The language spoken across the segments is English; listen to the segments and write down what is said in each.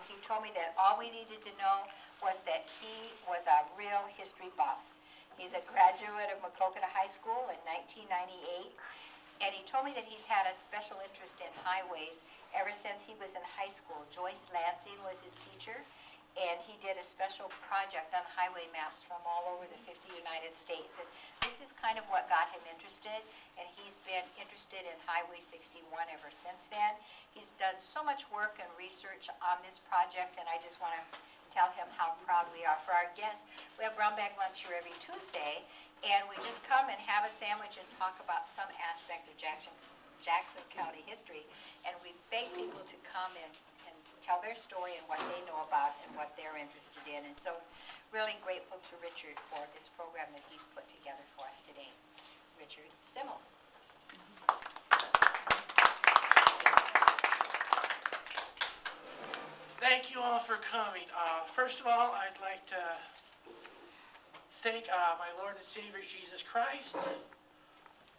he told me that all we needed to know was that he was a real history buff. He's a graduate of Maquoketa High School in 1998, and he told me that he's had a special interest in highways ever since he was in high school. Joyce Lansing was his teacher, and he did a special project on highway maps from all over the 50 United States. And this is kind of what got him interested, and he's been interested in Highway 61 ever since then. He's done so much work and research on this project, and I just want to tell him how proud we are. For our guests, we have brown bag lunch here every Tuesday, and we just come and have a sandwich and talk about some aspect of Jackson County history, and we beg people to come and tell their story and what they know about and what they're interested in. And so really grateful to Richard for this program that he's put together for us today. Richard Stimmel. Thank you all for coming. First of all, I'd like to thank my Lord and Savior Jesus Christ,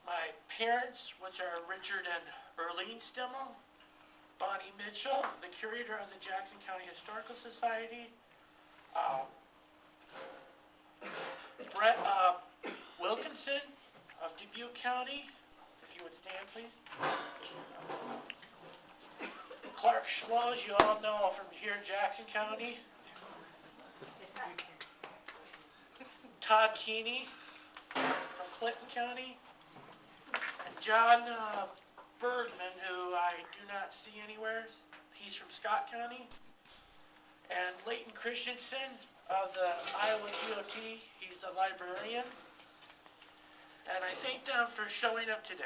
my parents, which are Richard and Earlene Stimmel, Bonnie Mitchell, the curator of the Jackson County Historical Society, Brett Wilkinson of Dubuque County, if you would stand please. Clark Schloes, you all know from here in Jackson County. Todd Keeney from Clinton County. And John Bergman, who I do not see anywhere. He's from Scott County. And Leighton Christensen of the Iowa DOT. He's a librarian. And I thank them for showing up today.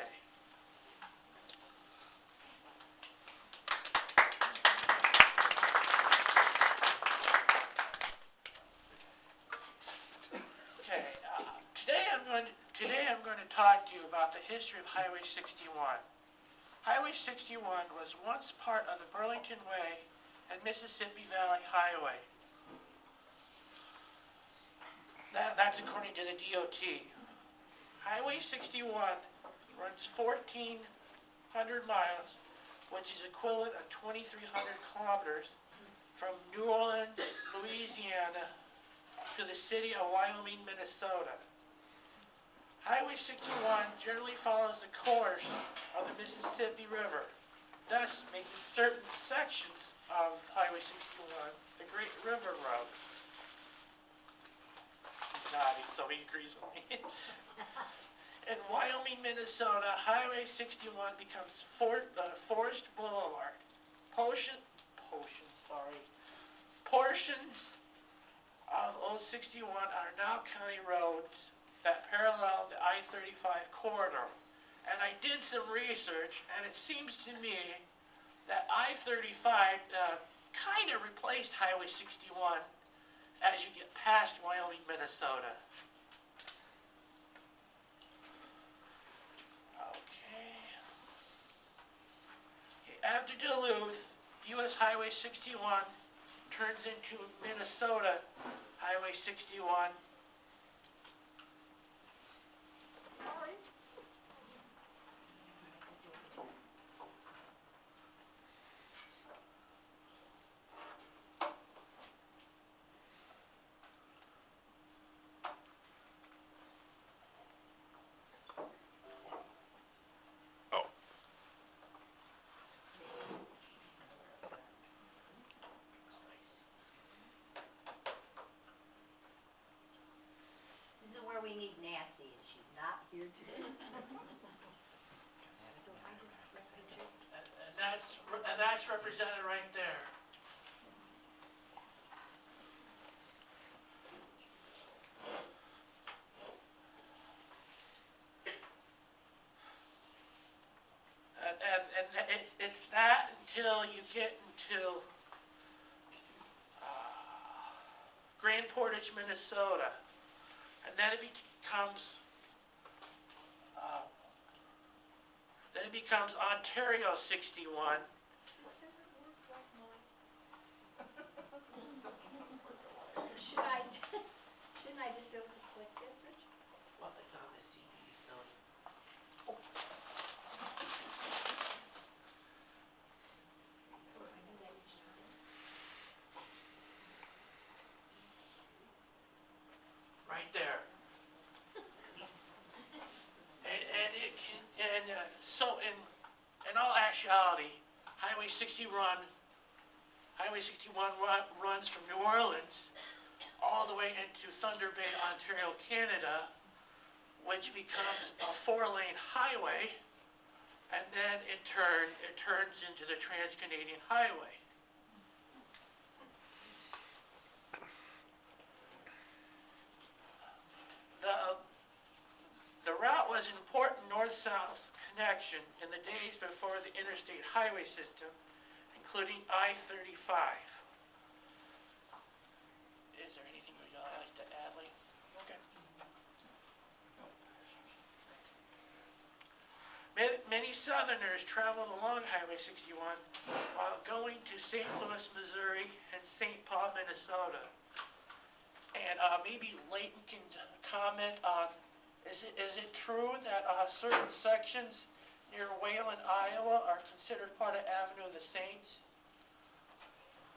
Today I'm going to talk to you about the history of Highway 61. Highway 61 was once part of the Burlington Way and Mississippi Valley Highway. That's according to the DOT. Highway 61 runs 1,400 miles, which is equivalent of 2,300 kilometers from New Orleans, Louisiana, to the city of Wyoming, Minnesota. Highway 61 generally follows the course of the Mississippi River, thus making certain sections of Highway 61 the Great River Road. He's nodding, so he agrees with me. In Wyoming, Minnesota, Highway 61 becomes Forest Boulevard. Portions of Old 61 are now county roads that parallel the I-35 corridor. And I did some research, and it seems to me that I-35 kind of replaced Highway 61 as you get past Wyoming, Minnesota. Okay. After Duluth, U.S. Highway 61 turns into Minnesota Highway 61. We need Nancy, and she's not here today. So if I just Richard. And that's represented right there. And it's that until you get into Grand Portage, Minnesota. And then it becomes Ontario 61. Shouldn't I just be able to click this, Rich? Well, it's on the CD. No, it's. Oh. So if I do that each time. actuality, Highway 61 runs from New Orleans all the way into Thunder Bay, Ontario, Canada, which becomes a 4-lane highway, and then in turn, it turns into the Trans-Canadian Highway. The route was an important north-south connection in the days before the interstate highway system, including I-35. Is there anything you'd like to add, Lee? Okay. Many Southerners traveled along Highway 61 while going to St. Louis, Missouri, and St. Paul, Minnesota. And maybe Leighton can comment on, is it true that certain sections near Wayland, Iowa are considered part of Avenue of the Saints?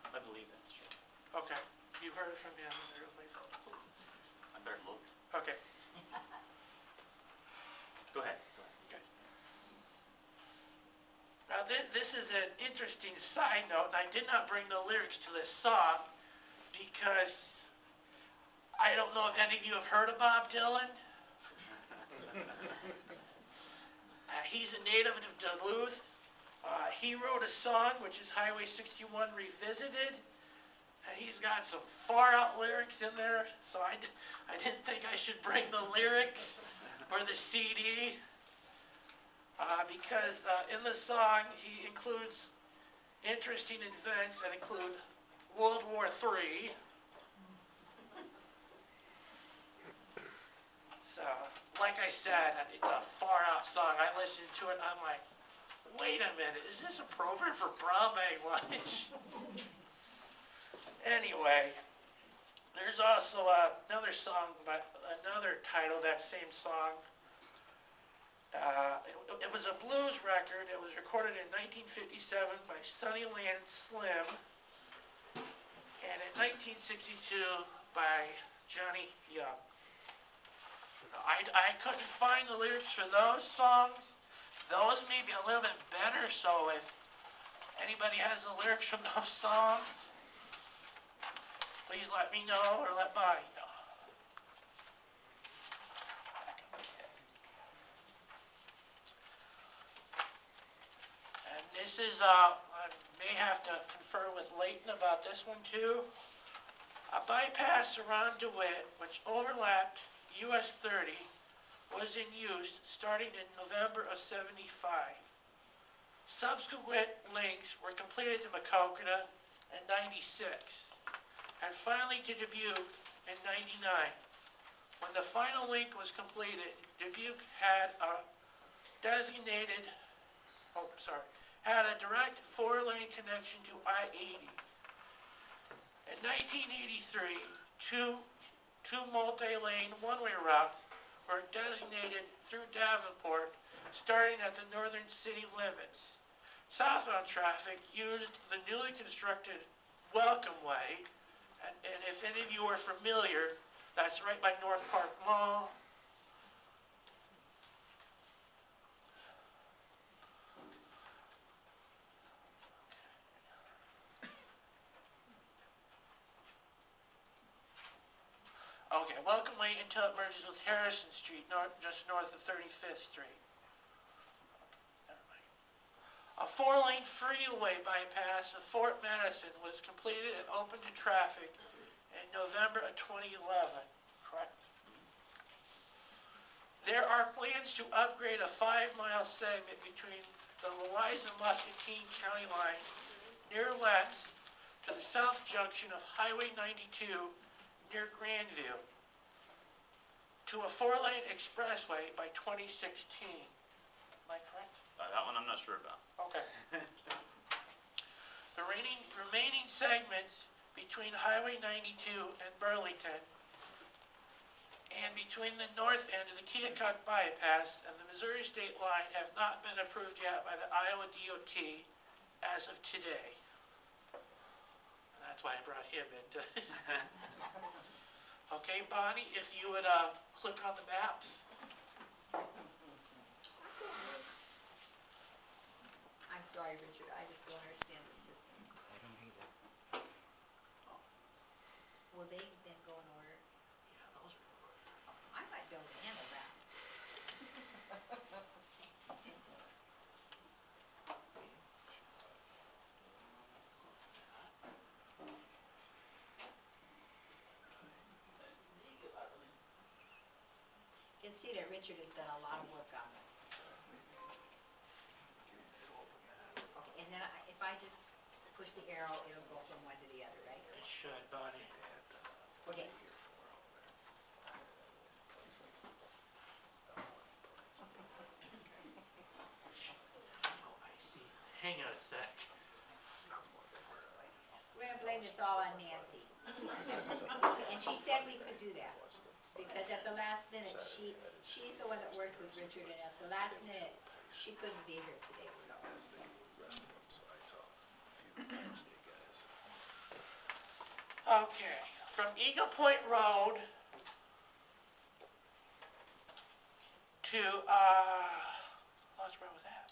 I believe that's true. Okay, you heard it from him. I better look. Okay. Go ahead. Okay. Now this is an interesting side note, and I did not bring the lyrics to this song because I don't know if any of you have heard of Bob Dylan. He's a native of Duluth. He wrote a song, which is Highway 61 Revisited, and he's got some far-out lyrics in there, so I didn't think I should bring the lyrics or the CD, because in the song he includes interesting events that include World War III. So, like I said, it's a far-out song. I listened to it, and I'm like, wait a minute, is this a program for brown bag lunch? Anyway, there's also another song, but another title, that same song. It was a blues record. It was recorded in 1957 by Sunnyland Slim, and in 1962 by Johnny Young. I couldn't find the lyrics for those songs. Those may be a little bit better, so if anybody has the lyrics from those songs, please let me know or let Bonnie know. And this is, I may have to confer with Leighton about this one too. A bypass around DeWitt, which overlapped US 30, was in use starting in November of '75. Subsequent links were completed to Maquoketa in '96, and finally to Dubuque in '99. When the final link was completed, Dubuque had a had a direct 4-lane connection to I-80. In 1983, two multi-lane one-way routes were designated through Davenport, starting at the northern city limits. Southbound traffic used the newly constructed Welcome Way, and if any of you are familiar, that's right by North Park Mall. Okay, Welcome Way until it merges with Harrison Street, just north of 35th Street. A 4-lane freeway bypass of Fort Madison was completed and opened to traffic in November of 2011, correct? There are plans to upgrade a 5-mile segment between the Louisa-Muscatine County line near Letts to the south junction of Highway 92 near Grandview to a 4-lane expressway by 2016. Am I correct? That one I'm not sure about. Okay. The remaining segments between Highway 92 and Burlington and between the north end of the Keokuk bypass and the Missouri state line have not been approved yet by the Iowa DOT as of today. And that's why I brought him into. Okay, Bonnie, if you would click on the maps. I'm sorry, Richard, I just don't understand the system. I don't either. Will they then go in order? Yeah, those are. I might be able to handle that. You can see that Richard has done a lot of work on this. Okay, and then if I just push the arrow, it'll go from one to the other, right? It should, buddy. Okay. Oh, I see. Hang on a sec. We're gonna blame this all on Nancy. And she said we could do that, because at the last minute, she's the one that worked with Richard, and at the last minute, she couldn't be here today, so. Okay, from Eagle Point Road to, lost where was that?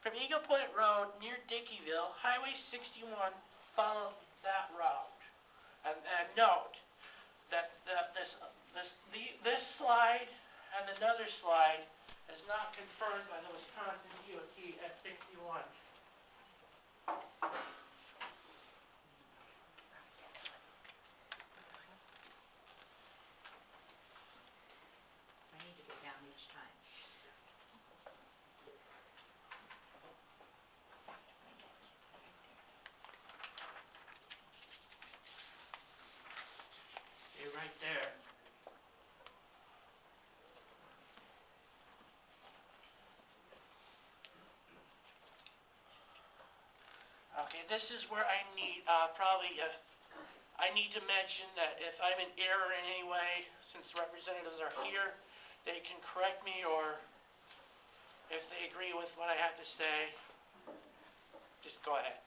From Eagle Point Road near Dickeyville, Highway 61 follows that route. And note that this slide and another slide is not confirmed by the Wisconsin DOT at 61. So I need to go down each time. You're right there. Okay, this is where I need, I need to mention that if I'm in error in any way, since the representatives are here, they can correct me, or if they agree with what I have to say, just go ahead.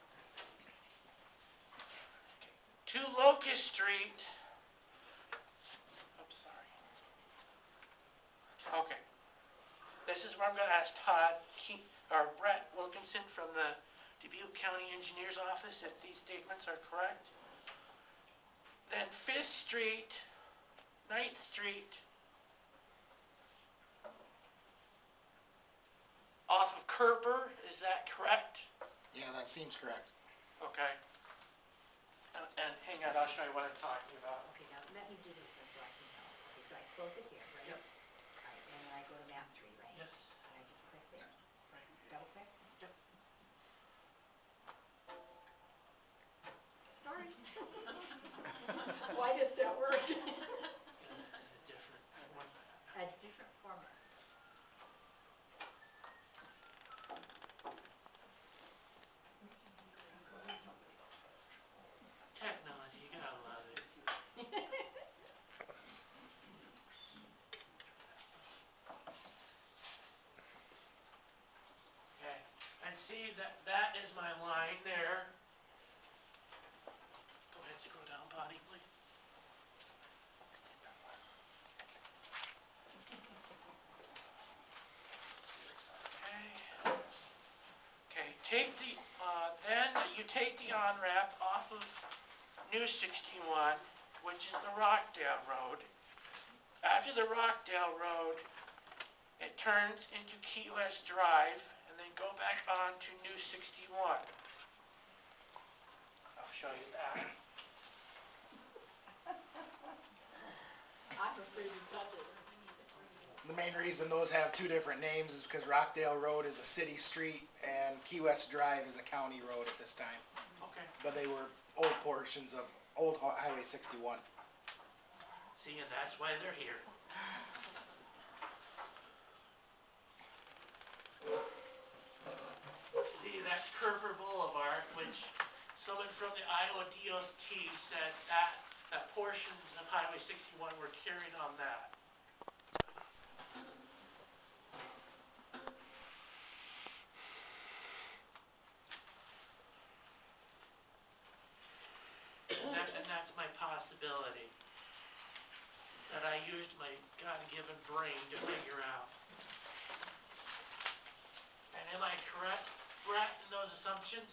To Locust Street. Oops, sorry. Okay. This is where I'm going to ask Brett Wilkinson from the Dubuque County Engineer's Office if these statements are correct. Then 5th Street, 9th Street, off of Kerper, is that correct? Yeah, that seems correct. Okay. And hang on, I'll show you what I'm talking about. Okay, now let me do this one so I can tell. Okay, so I close it here, right? Yep. All right, and then I go to map 3, right? Yes. And I just click there. Right. Double click? Yep. Sorry. Why did that work? A different one. A different format. Technology, you gotta love it. Okay, and see that is my line there. Go ahead, scroll down, Bonnie, please. Okay. Okay, then you take the on-ramp off of New 61, which is the Rockdale Road. After the Rockdale Road, it turns into Key West Drive, and then go back on to New 61. I'll show you that. I'm afraid to touch it. The main reason those have two different names is because Rockdale Road is a city street and Key West Drive is a county road at this time. Okay. But they were old portions of old Highway 61. See, and that's why they're here. See, that's Kerper Boulevard, which someone from the Iowa DOT said that portions of Highway 61 were carried on that. And that's my possibility that I used my God-given brain to figure out. And am I correct correct in those assumptions?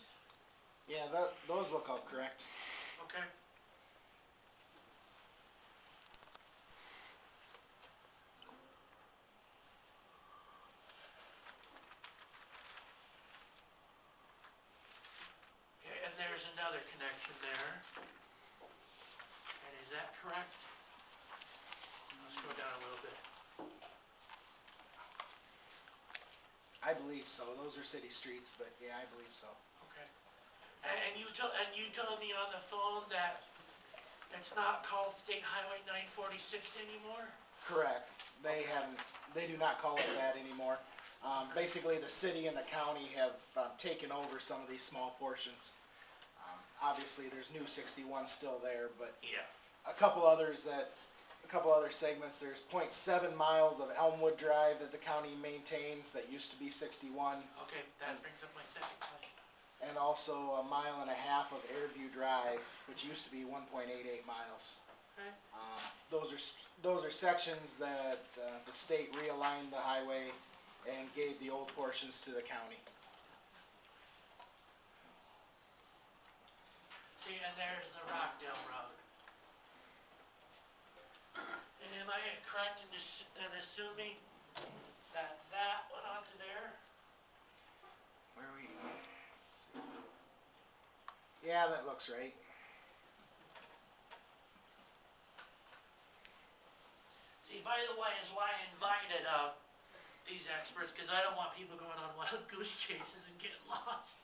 Yeah, those look all correct. Okay. Okay, and there's another connection there. And is that correct? Let's go down a little bit. I believe so. Those are city streets, but yeah, I believe so. Okay. And you told me on the phone that it's not called State Highway 946 anymore? Correct. They do not call it that anymore. Basically, the city and the county have taken over some of these small portions. Obviously, there's new 61 still there, but Yeah. a couple other segments. There's 0.7 miles of Elmwood Drive that the county maintains that used to be 61, Okay, that brings up my second question. and also a mile and a half of Airview Drive, which used to be 1.88 miles. Okay. Those are sections that the state realigned the highway and gave the old portions to the county. See, and there's the Rockdale Road. And am I correct in assuming that that went onto there? Where are we? Let's see. Yeah, that looks right. See, by the way, is why I invited these experts, because I don't want people going on wild goose chases and getting lost.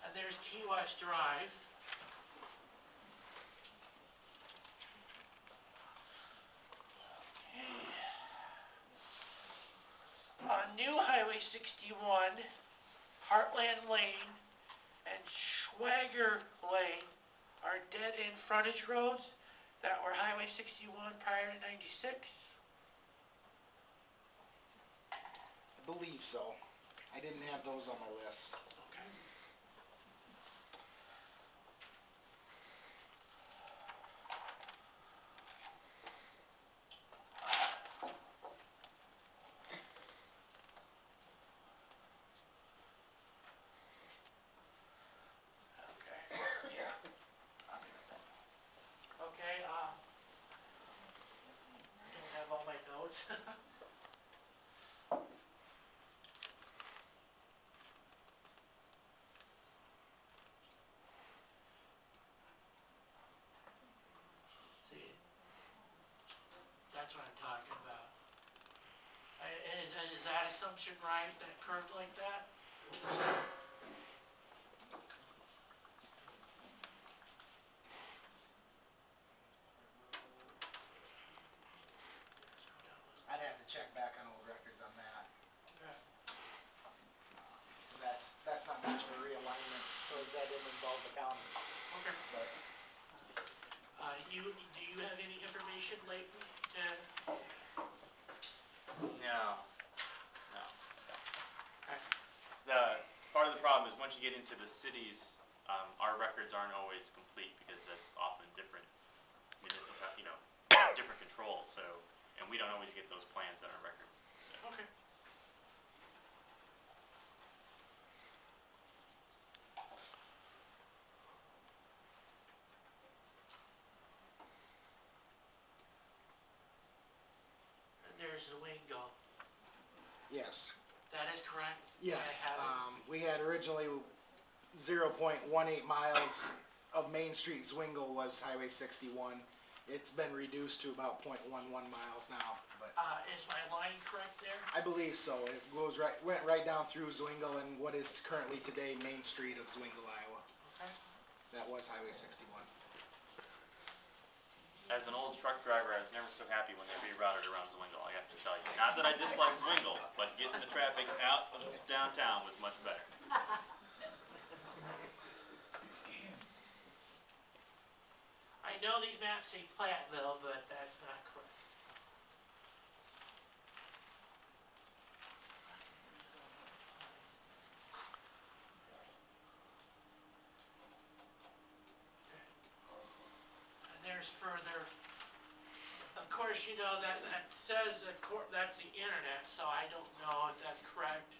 And there's Key West Drive. On New Highway 61, Heartland Lane and Schwager Lane are dead-end frontage roads that were Highway 61 prior to 96. I believe so. I didn't have those on my list. Okay. Okay, I don't have all my notes. See, that's what I'm talking about. Is that assumption right, that curved like that? I'd have to check back on old records on that. Yeah. That's not much of a realignment, so that didn't involve the county. Okay. But Do you have any information lately to, No. okay, The part of the problem is once you get into the cities, our records aren't always complete because that's often different municipal, different control. So, and we don't always get those plans in our records. okay. And there's the Wingo. yes, That is correct? yes. I have it. We had originally 0.18 miles of Main Street Zwingle was Highway 61. It's been reduced to about 0.11 miles now, but Is my line correct there? I believe so. It went right down through Zwingle and what is currently today Main Street of Zwingle, Iowa. Okay. That was Highway 61. As an old truck driver, I was never so happy when they rerouted around Zwingle, I have to tell you. Not that I dislike Zwingle, but getting the traffic out of downtown was much better. I know these maps say Platteville, but that's not correct. And there's further Of course, you know, that says that's the internet, so I don't know if that's correct.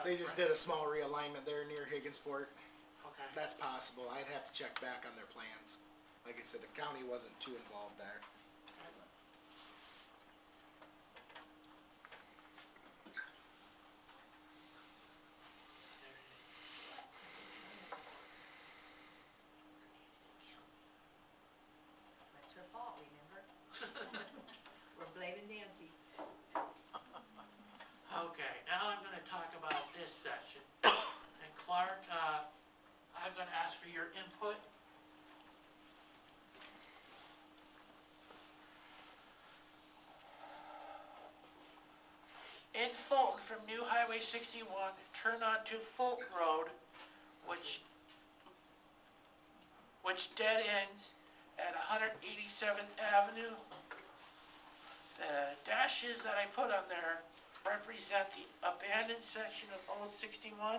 They just did a small realignment there near Higginsport. Okay. That's possible. I'd have to check back on their plans. Like I said, the county wasn't too involved there. That's her fault, remember? We're blaming Nancy. Okay, now I'm gonna talk about this section. And Clark, I'm gonna ask for your input. In Fulton, from New Highway 61, turn onto Fulton Road, which dead ends at 187th Avenue. The dashes that I put on there represent the abandoned section of Old 61.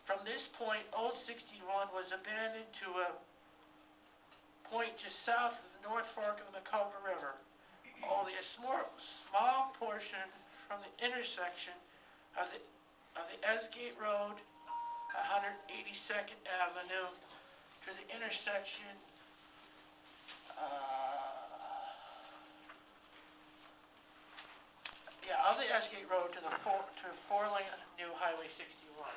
From this point, Old 61 was abandoned to a point just south of the North Fork of the Macoka River. Only a small portion from the intersection of the Esgate Road, 182nd Avenue, to the intersection of the Esgate Road to the four-lane New Highway 61.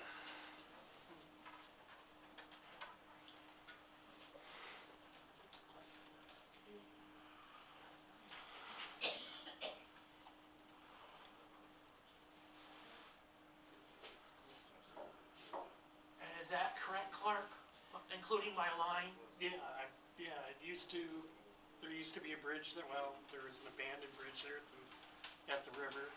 And is that correct, Clark? Including my line? Yeah, there used to be a bridge there, there was an abandoned bridge there at the river.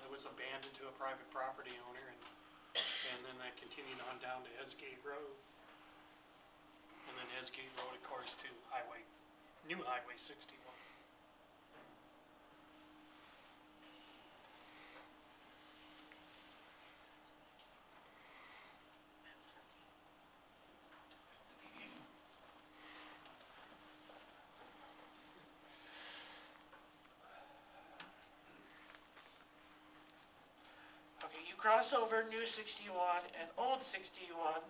It was abandoned to a private property owner, and then that continued on down to Esgate Road. And then Esgate Road, of course, to New Highway 61. Okay, you cross over New 61 and Old 61,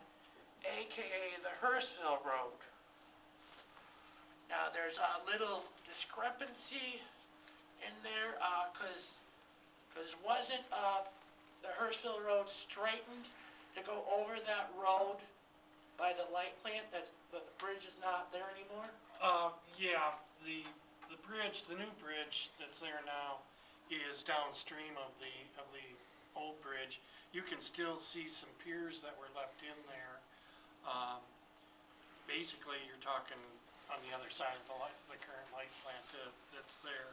AKA the Hurstville Road. Now, there's a little discrepancy in there, cause wasn't, the Hurstville Road straightened to go over that road by the light plant? The bridge is not there anymore? Yeah, the bridge, the new bridge that's there now is downstream of the old bridge. You can still see some piers that were left in there. Basically, you're talking on the other side of the current light plant that's there.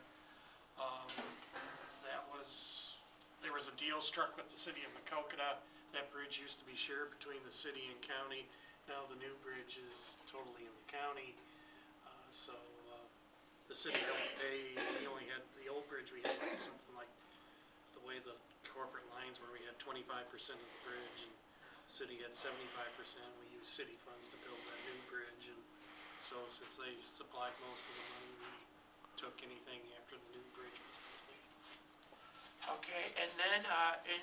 There was a deal struck with the city of Macoka. That bridge used to be shared between the city and county. Now the new bridge is totally in the county. The city don't pay. We only had the old bridge. We had something like the way the corporate lines where we had 25% of the bridge and the city had 75%. We used city funds to build that new bridge, and so since they supplied most of the money, we took anything after the new bridge was complete. Okay, and then in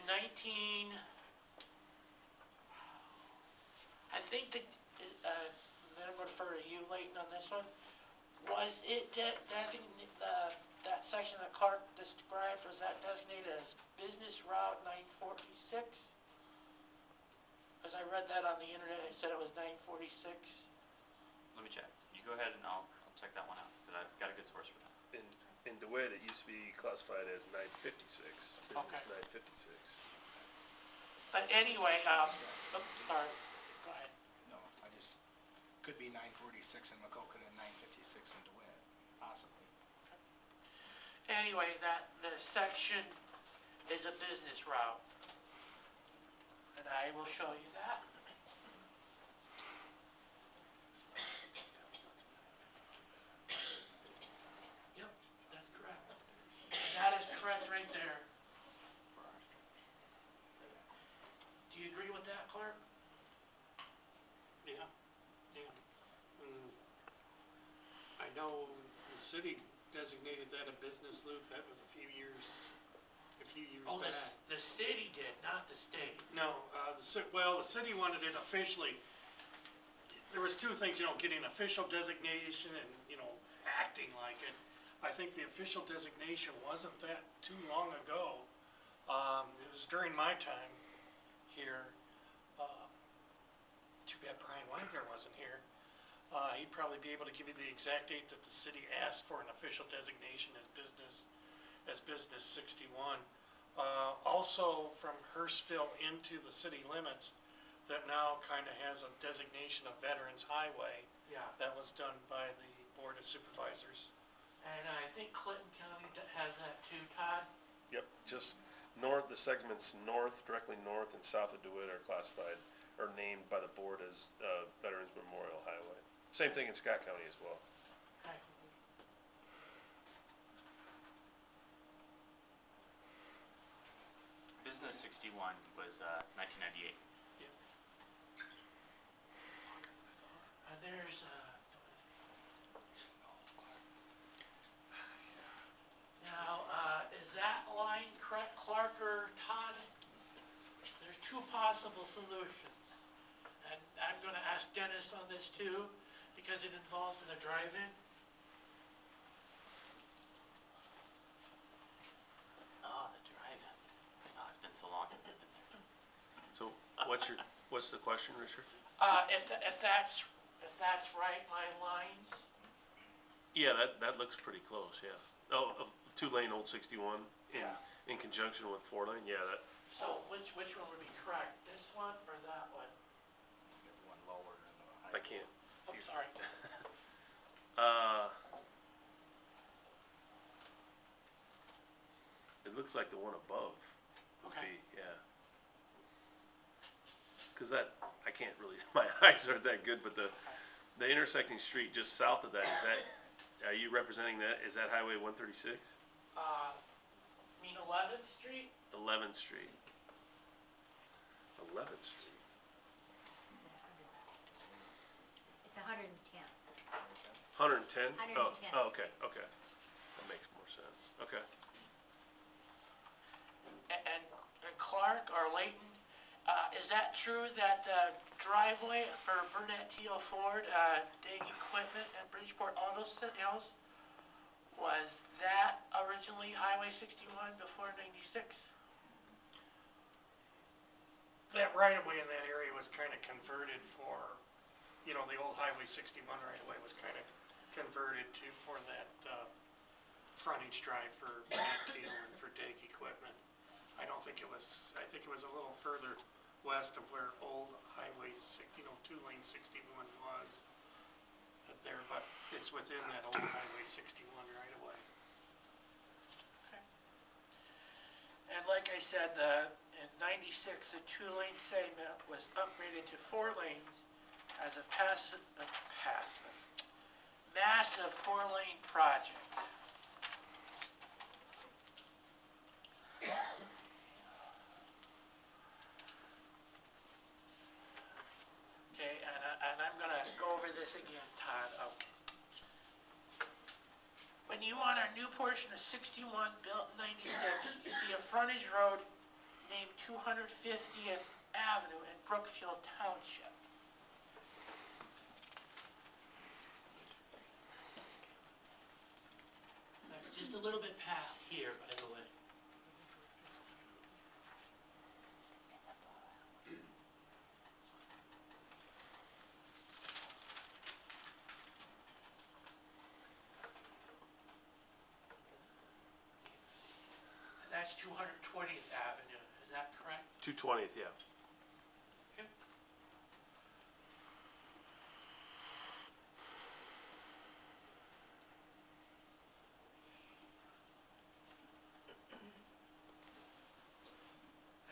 I think that, then I'm going to refer to you, Leighton, on this one. Was it designated, that section that Clark described, was that designated as Business Route 946? Because I read that on the internet, it said it was 946. Let me check. You go ahead and I'll check that one out, because I've got a good source for that. In DeWitt, it used to be classified as 956, business Okay. 956. But anyway, sorry, go ahead. No, could be 946 in Macoka and 956 in DeWitt, possibly. Anyway, the section is a business route. And I will show you that. Yep, that's correct. That is correct right there. Do you agree with that, Clark? Yeah, city designated that a business loop, that was a few years Oh, back. the city did, not the state. No, the city wanted it officially, there was two things, getting official designation and, acting like it. I think the official designation wasn't that too long ago. It was during my time here. Too bad Brian Wagner wasn't here. He'd probably be able to give you the exact date that the city asked for an official designation as business 61. Also from Hurstville into the city limits, that now kind of has a designation of Veterans Highway. Yeah. That was done by the Board of Supervisors. And I think Clinton County has that too, Todd. Yep, just north, the segments north, directly north and south of DeWitt are classified, or named by the board as, Veterans Memorial Highway. Same thing in Scott County as well. Okay. Business 61 was 1998. And there's, now, is that line correct, Clark or Todd? There's two possible solutions. And I'm gonna ask Dennis on this too, because it involves the drive-in. Oh, the drive-in. Oh, it's been so long since I've been there. So what's the question, Richard? If that's right, my lines, Yeah, that looks pretty close, yeah. Oh, a two-lane old 61 Yeah. in conjunction with four-lane, yeah, that, so which one would be correct, this one or that one? Let's get the one lower in the I can't. I'm sorry. It looks like the one above would Okay. be, yeah. Cause that, I can't really, my eyes aren't that good, but the intersecting street just south of that, are you representing that, is that Highway 136? Mean 11th Street? 11th Street. 11th Street. It's 110. 110? 110th Oh, okay, okay. That makes more sense, okay. And Clark or Layton, is that true that driveway for Burnett Teal Ford, Dig Equipment and Bridgeport Auto Sales, was that originally Highway 61 before 96? That right-of-way in that area was kind of converted for, the old Highway 61 right-of-way was kind of converted for that frontage drive for Burnett Teal and for Dig Equipment. I think it was a little further west of where old Highway, two-lane 61 was there, but it's within that old Highway 61 right-of-way. And like I said, in 96, the two-lane segment was upgraded to 4 lanes as a massive 4-lane project. Okay, and I'm gonna go over this again, Todd. When you on our new portion of 61 built in 96, you see a frontage road named 250th Avenue in Brookfield Township. That's just a little bit past here, by the way. That's 220th Avenue, is that correct? 220th, yeah. Okay.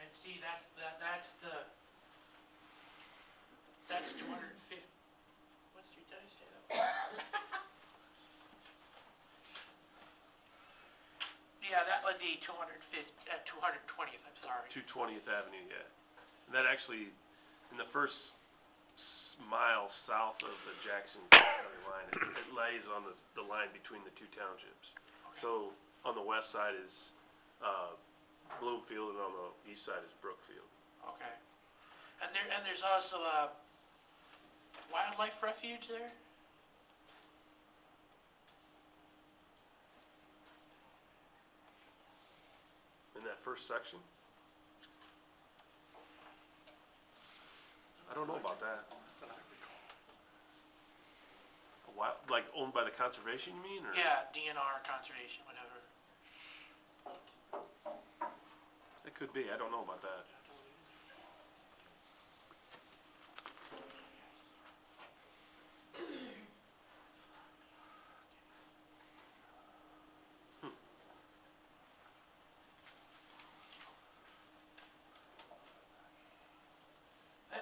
And see, that's 250, what street did I say that was? Yeah, that would be 220th, I'm sorry. 220th Avenue, yeah. And that actually, in the first miles south of the Jackson County line. It lays on the line between the two townships. So on the west side is Bloomfield, and on the east side is Brookfield. Okay. And there's also a wildlife refuge there? In that first section? I don't know about that. Like owned by the conservation, you mean? Or? Yeah, DNR, conservation, whatever. It could be. I don't know about that.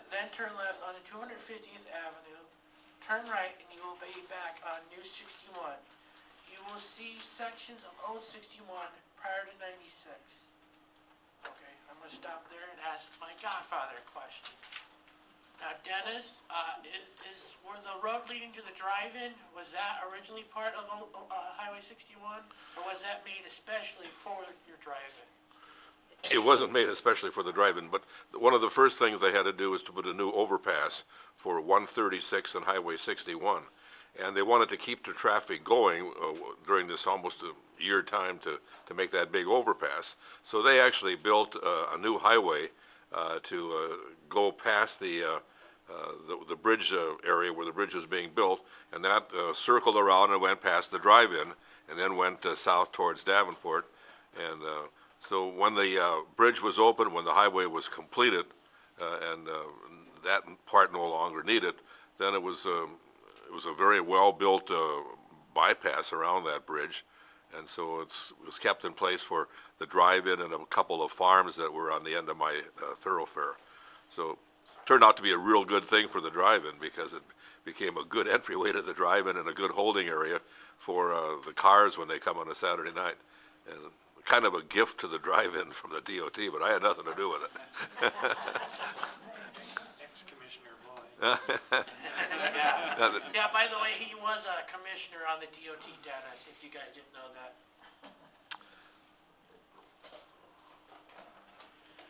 Then turn left onto 250th Avenue, turn right, and you will be back on New 61. You will see sections of Old 61 prior to 96. Okay, I'm gonna stop there and ask my godfather a question. Now, Dennis, is where the road leading to the drive-in, was that originally part of Highway 61, or was that made especially for your drive-in? It wasn't made especially for the drive-in, but one of the first things they had to do was to put a new overpass for 136 and Highway 61. And they wanted to keep the traffic going during this almost a year time to make that big overpass. So they actually built a new highway to go past the bridge area where the bridge was being built, and that circled around and went past the drive-in, and then went south towards Davenport. And so when the bridge was open, when the highway was completed, and that part no longer needed, then it was a very well-built bypass around that bridge, and so it was kept in place for the drive-in and a couple of farms that were on the end of my thoroughfare. So it turned out to be a real good thing for the drive-in, because it became a good entryway to the drive-in and a good holding area for the cars when they come on a Saturday night. And kind of a gift to the drive-in from the DOT, but I had nothing to do with it. Ex-Commissioner Boyd. Yeah, by the way, he was a commissioner on the DOT, Dennis, if you guys didn't know that.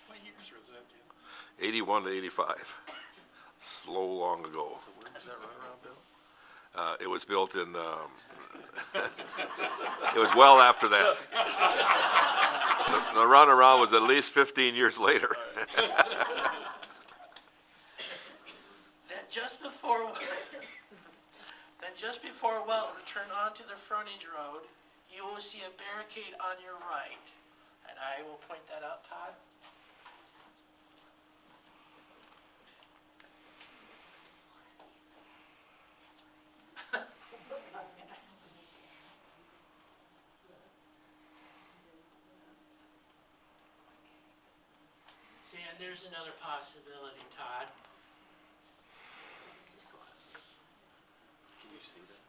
What years was that, Jim? 81 to 85. Slow long ago. Where was that runaround built? It was built in, it was well after that. The runaround was at least 15 years later. Then just before Welton, turn onto the frontage road, you will see a barricade on your right. And I will point that out, Todd. And there's another possibility, Todd. Can you see that?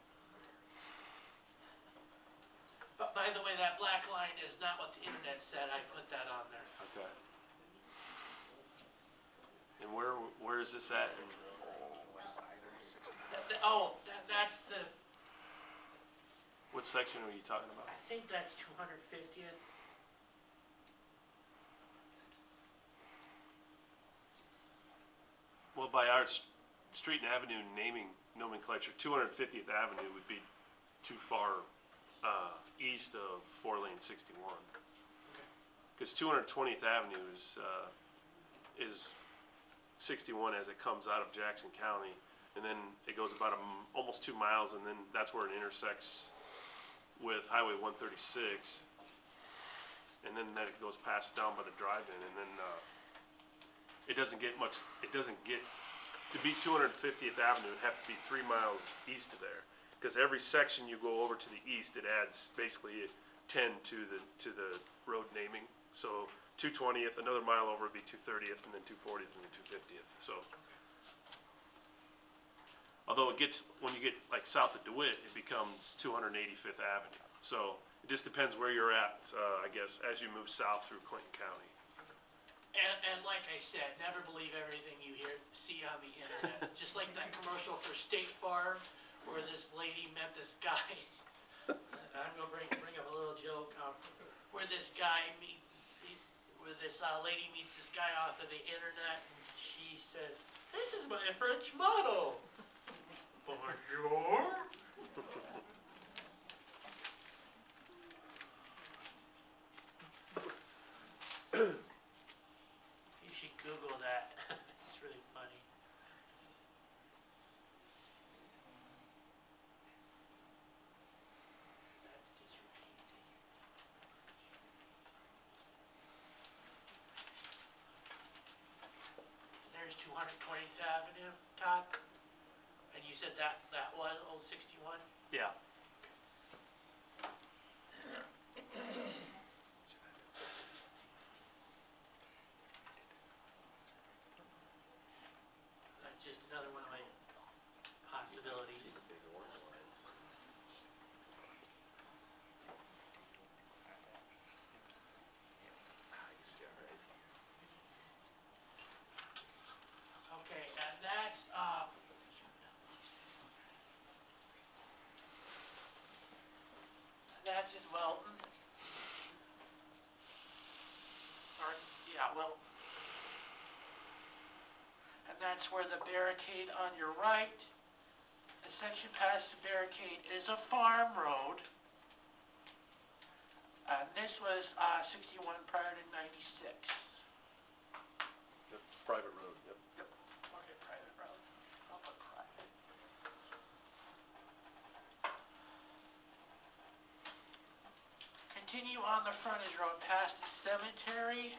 But by the way, that black line is not what the internet said. I put that on there. Okay. And where is this at? West side of 60. That's the, What section are you talking about? I think that's 250th. Well, by our street and avenue naming nomenclature, 250th Avenue would be too far east of 4-lane 61. Because 220th Avenue is 61 as it comes out of Jackson County, and then it goes about almost 2 miles, and then that's where it intersects with Highway 136, and then it goes past down by the drive-in, and then it doesn't get, to be 250th Avenue, it'd have to be 3 miles east of there. Because every section you go over to the east, it adds basically 10 to the road naming. So 220th, another mile over would be 230th, and then 240th, and then 250th, so. Although when you get like south of DeWitt, it becomes 285th Avenue. So it just depends where you're at, I guess, as you move south through Clinton County. And like I said, never believe everything you see on the internet. Just like that commercial for State Farm, where this lady met this guy. I'm gonna bring up a little joke, where this lady meets this guy off of the internet, and she says, "This is my French motto." Bonjour. You should Google that. It's really funny. That's just repeating. There's 220th Avenue, Todd. And you said that was Old 61? Yeah. That's just another one of my possibilities. Okay, and that's in Welton. Or, yeah, Welton. And that's where the barricade on your right, the section past the barricade is a farm road. And this was 61 prior to 96. Private road, yep. Okay, private road. I'll put private. Continue on the frontage road past the cemetery.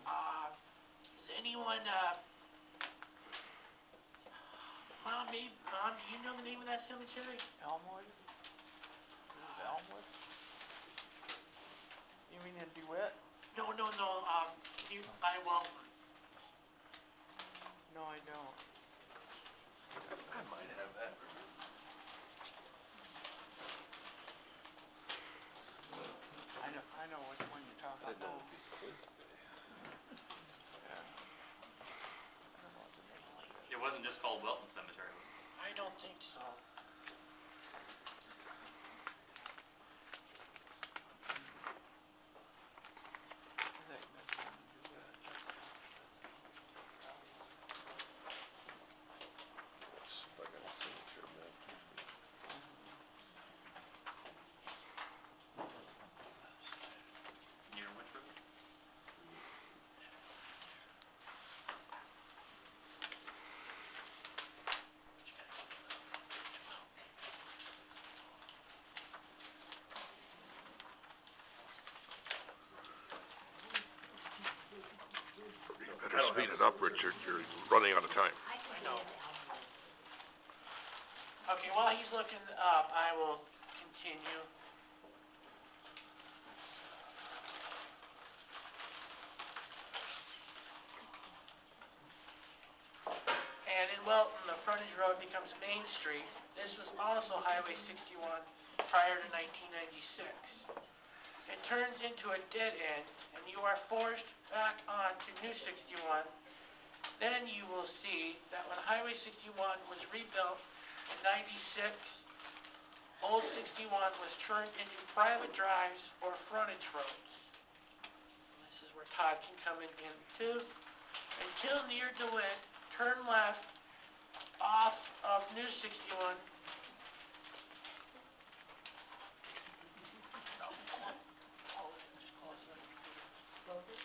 Does anyone, Mom, do you know the name of that cemetery? Elmwood? Is it Elmwood? You mean in DeWitt? No, by Welton. No, I don't. I might have that. I know which one you're talking about. Yeah. I don't know what the name of it is. It wasn't just called Welton Cemetery, was it? I don't think so. I think that's in DeWitt. I got a signature map. Near which river? You better speed it up, Richard, you're running out of time. I think it know. is Elmwood. Okay, while he's looking up, I will continue. And in Welton, the frontage road becomes Main Street. This was also Highway 61 prior to 1996. It turns into a dead end, and you are forced back onto New 61. Then you will see that when Highway 61 was rebuilt in 96, Old 61 was turned into private drives or frontage roads. This is where Todd can come in too. Until near DeWitt, turn left off of New 61. Just close it. Close it.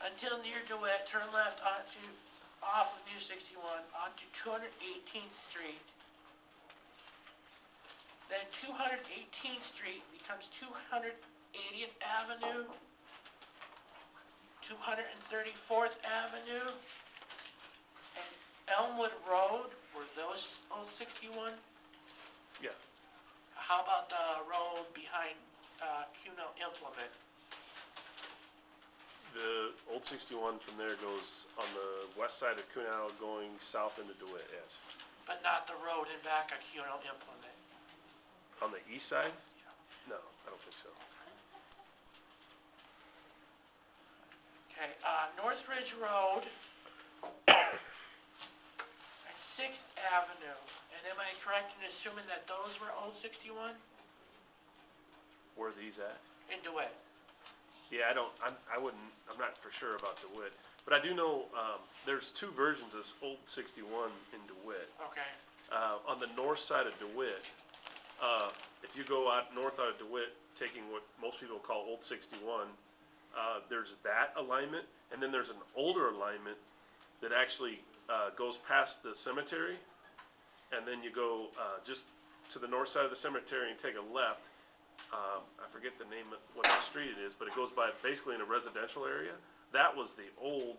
Until near DeWitt, turn left off of New 61 onto 218th Street. Then 218th Street becomes 280th Avenue, 234th Avenue, and Elmwood Road, were those Old 61? Yeah. How about the road behind Cunell Implement? The old 61 from there goes on the west side of Cunell going south into DeWitt, yes. But not the road in back of Cunell Implement. On the east side? No, I don't think so. Okay, Northridge Road and Sixth Avenue. And am I correct in assuming that those were Old 61 Where are these at? in DeWitt? Yeah, I'm not for sure about DeWitt, but I do know, there's two versions of this Old 61 in DeWitt. Okay, On the north side of DeWitt, if you go north out of DeWitt, taking what most people call Old 61, there's that alignment, and then there's an older alignment that actually goes past the cemetery, and then you go just to the north side of the cemetery and take a left. I forget the name of what the street it is, but it goes by basically in a residential area. That was the old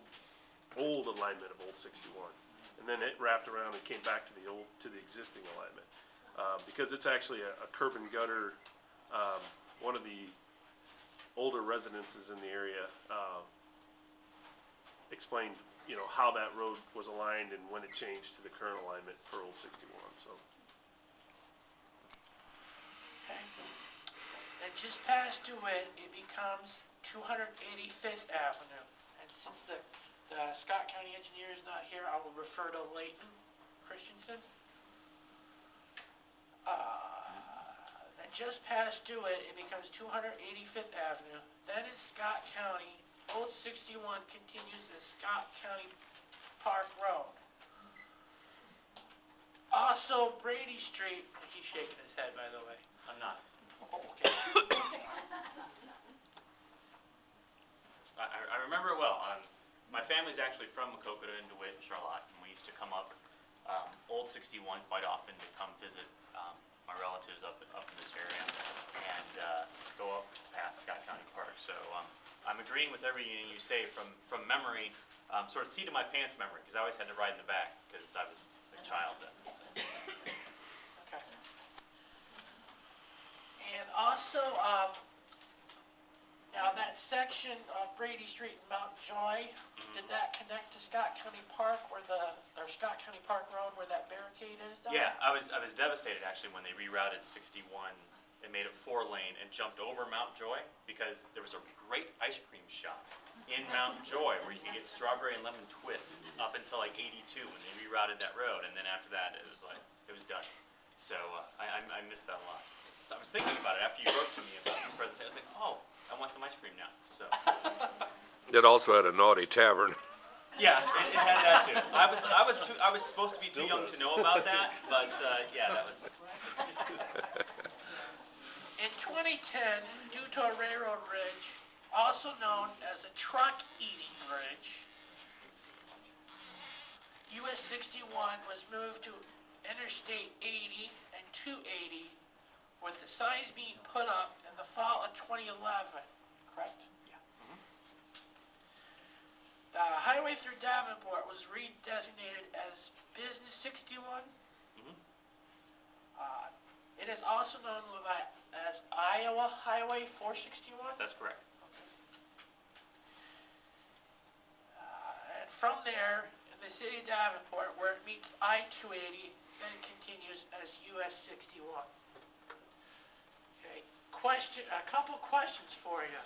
alignment of Old 61, and then it wrapped around and came back to the existing alignment, because it's actually a curb and gutter. One of the older residences in the area explained, how that road was aligned and when it changed to the current alignment for Old 61. So. okay. And just past DeWitt, it becomes 285th Avenue. And since the Scott County engineer is not here, I will refer to Leighton Christensen. And just past DeWitt, it becomes 285th Avenue. Then in Scott County, Old 61 continues as Scott County Park Road. Also, Brady Street, he's shaking his head, by the way. I'm not. Okay. I remember it well. My family's actually from Macokota and DeWitt and Charlotte, and we used to come up Old 61 quite often to come visit my relatives up in this area and go up past Scott County Park. So I'm agreeing with everything you say from memory, sort of seat of my pants memory, because I always had to ride in the back because I was a child then. So. Okay. And also, now that section of Brady Street and Mount Joy, did that connect to Scott County Park or Scott County Park Road where that barricade is down? Yeah, I was devastated actually when they rerouted 61 and made it 4-lane and jumped over Mount Joy, because there was a great ice cream shop in Mount Joy where you could get strawberry and lemon twist up until like 82 when they rerouted that road, and then after that it was done. So I missed that a lot. I was thinking about it after you wrote to me about this presentation. I was like, oh, I want some ice cream now. So It also had a naughty tavern. yeah, it had that too. I was supposed to be too young to know about that, but yeah, that was. In 2010, due to a railroad bridge, also known as a truck eating bridge, US 61 was moved to Interstate 80 and 280, with the signs being put up in the fall of 2011, correct? Yeah. The highway through Davenport was redesignated as Business 61. It is also known as Iowa Highway 461. That's correct. And from there, in the city of Davenport, where it meets I-280, then it continues as US 61. Okay, a couple questions for you.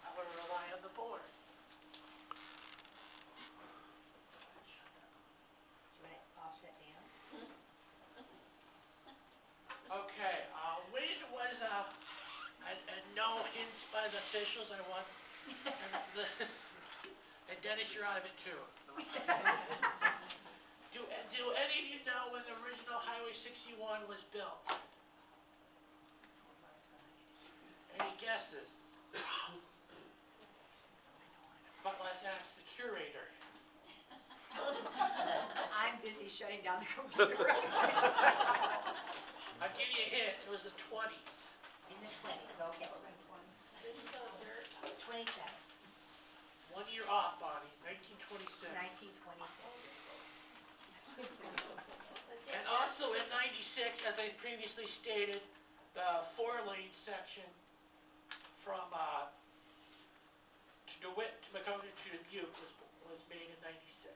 I'm going to rely on the board. Do you want it all shut down? Okay, when was a no hints by the officials? I want, and Dennis, you're out of it too. Do any of you know when the original Highway 61 was built? Any guesses? But let's ask the curator. I'm busy shutting down the computer. I'll give you a hint, it was the 20s. In the 20s, okay. 27, 1 year off, Bonnie, 1926. 1926. And also in 96, as I previously stated, the 4-lane section from to DeWitt to Macokota to Dubuque was made in 96.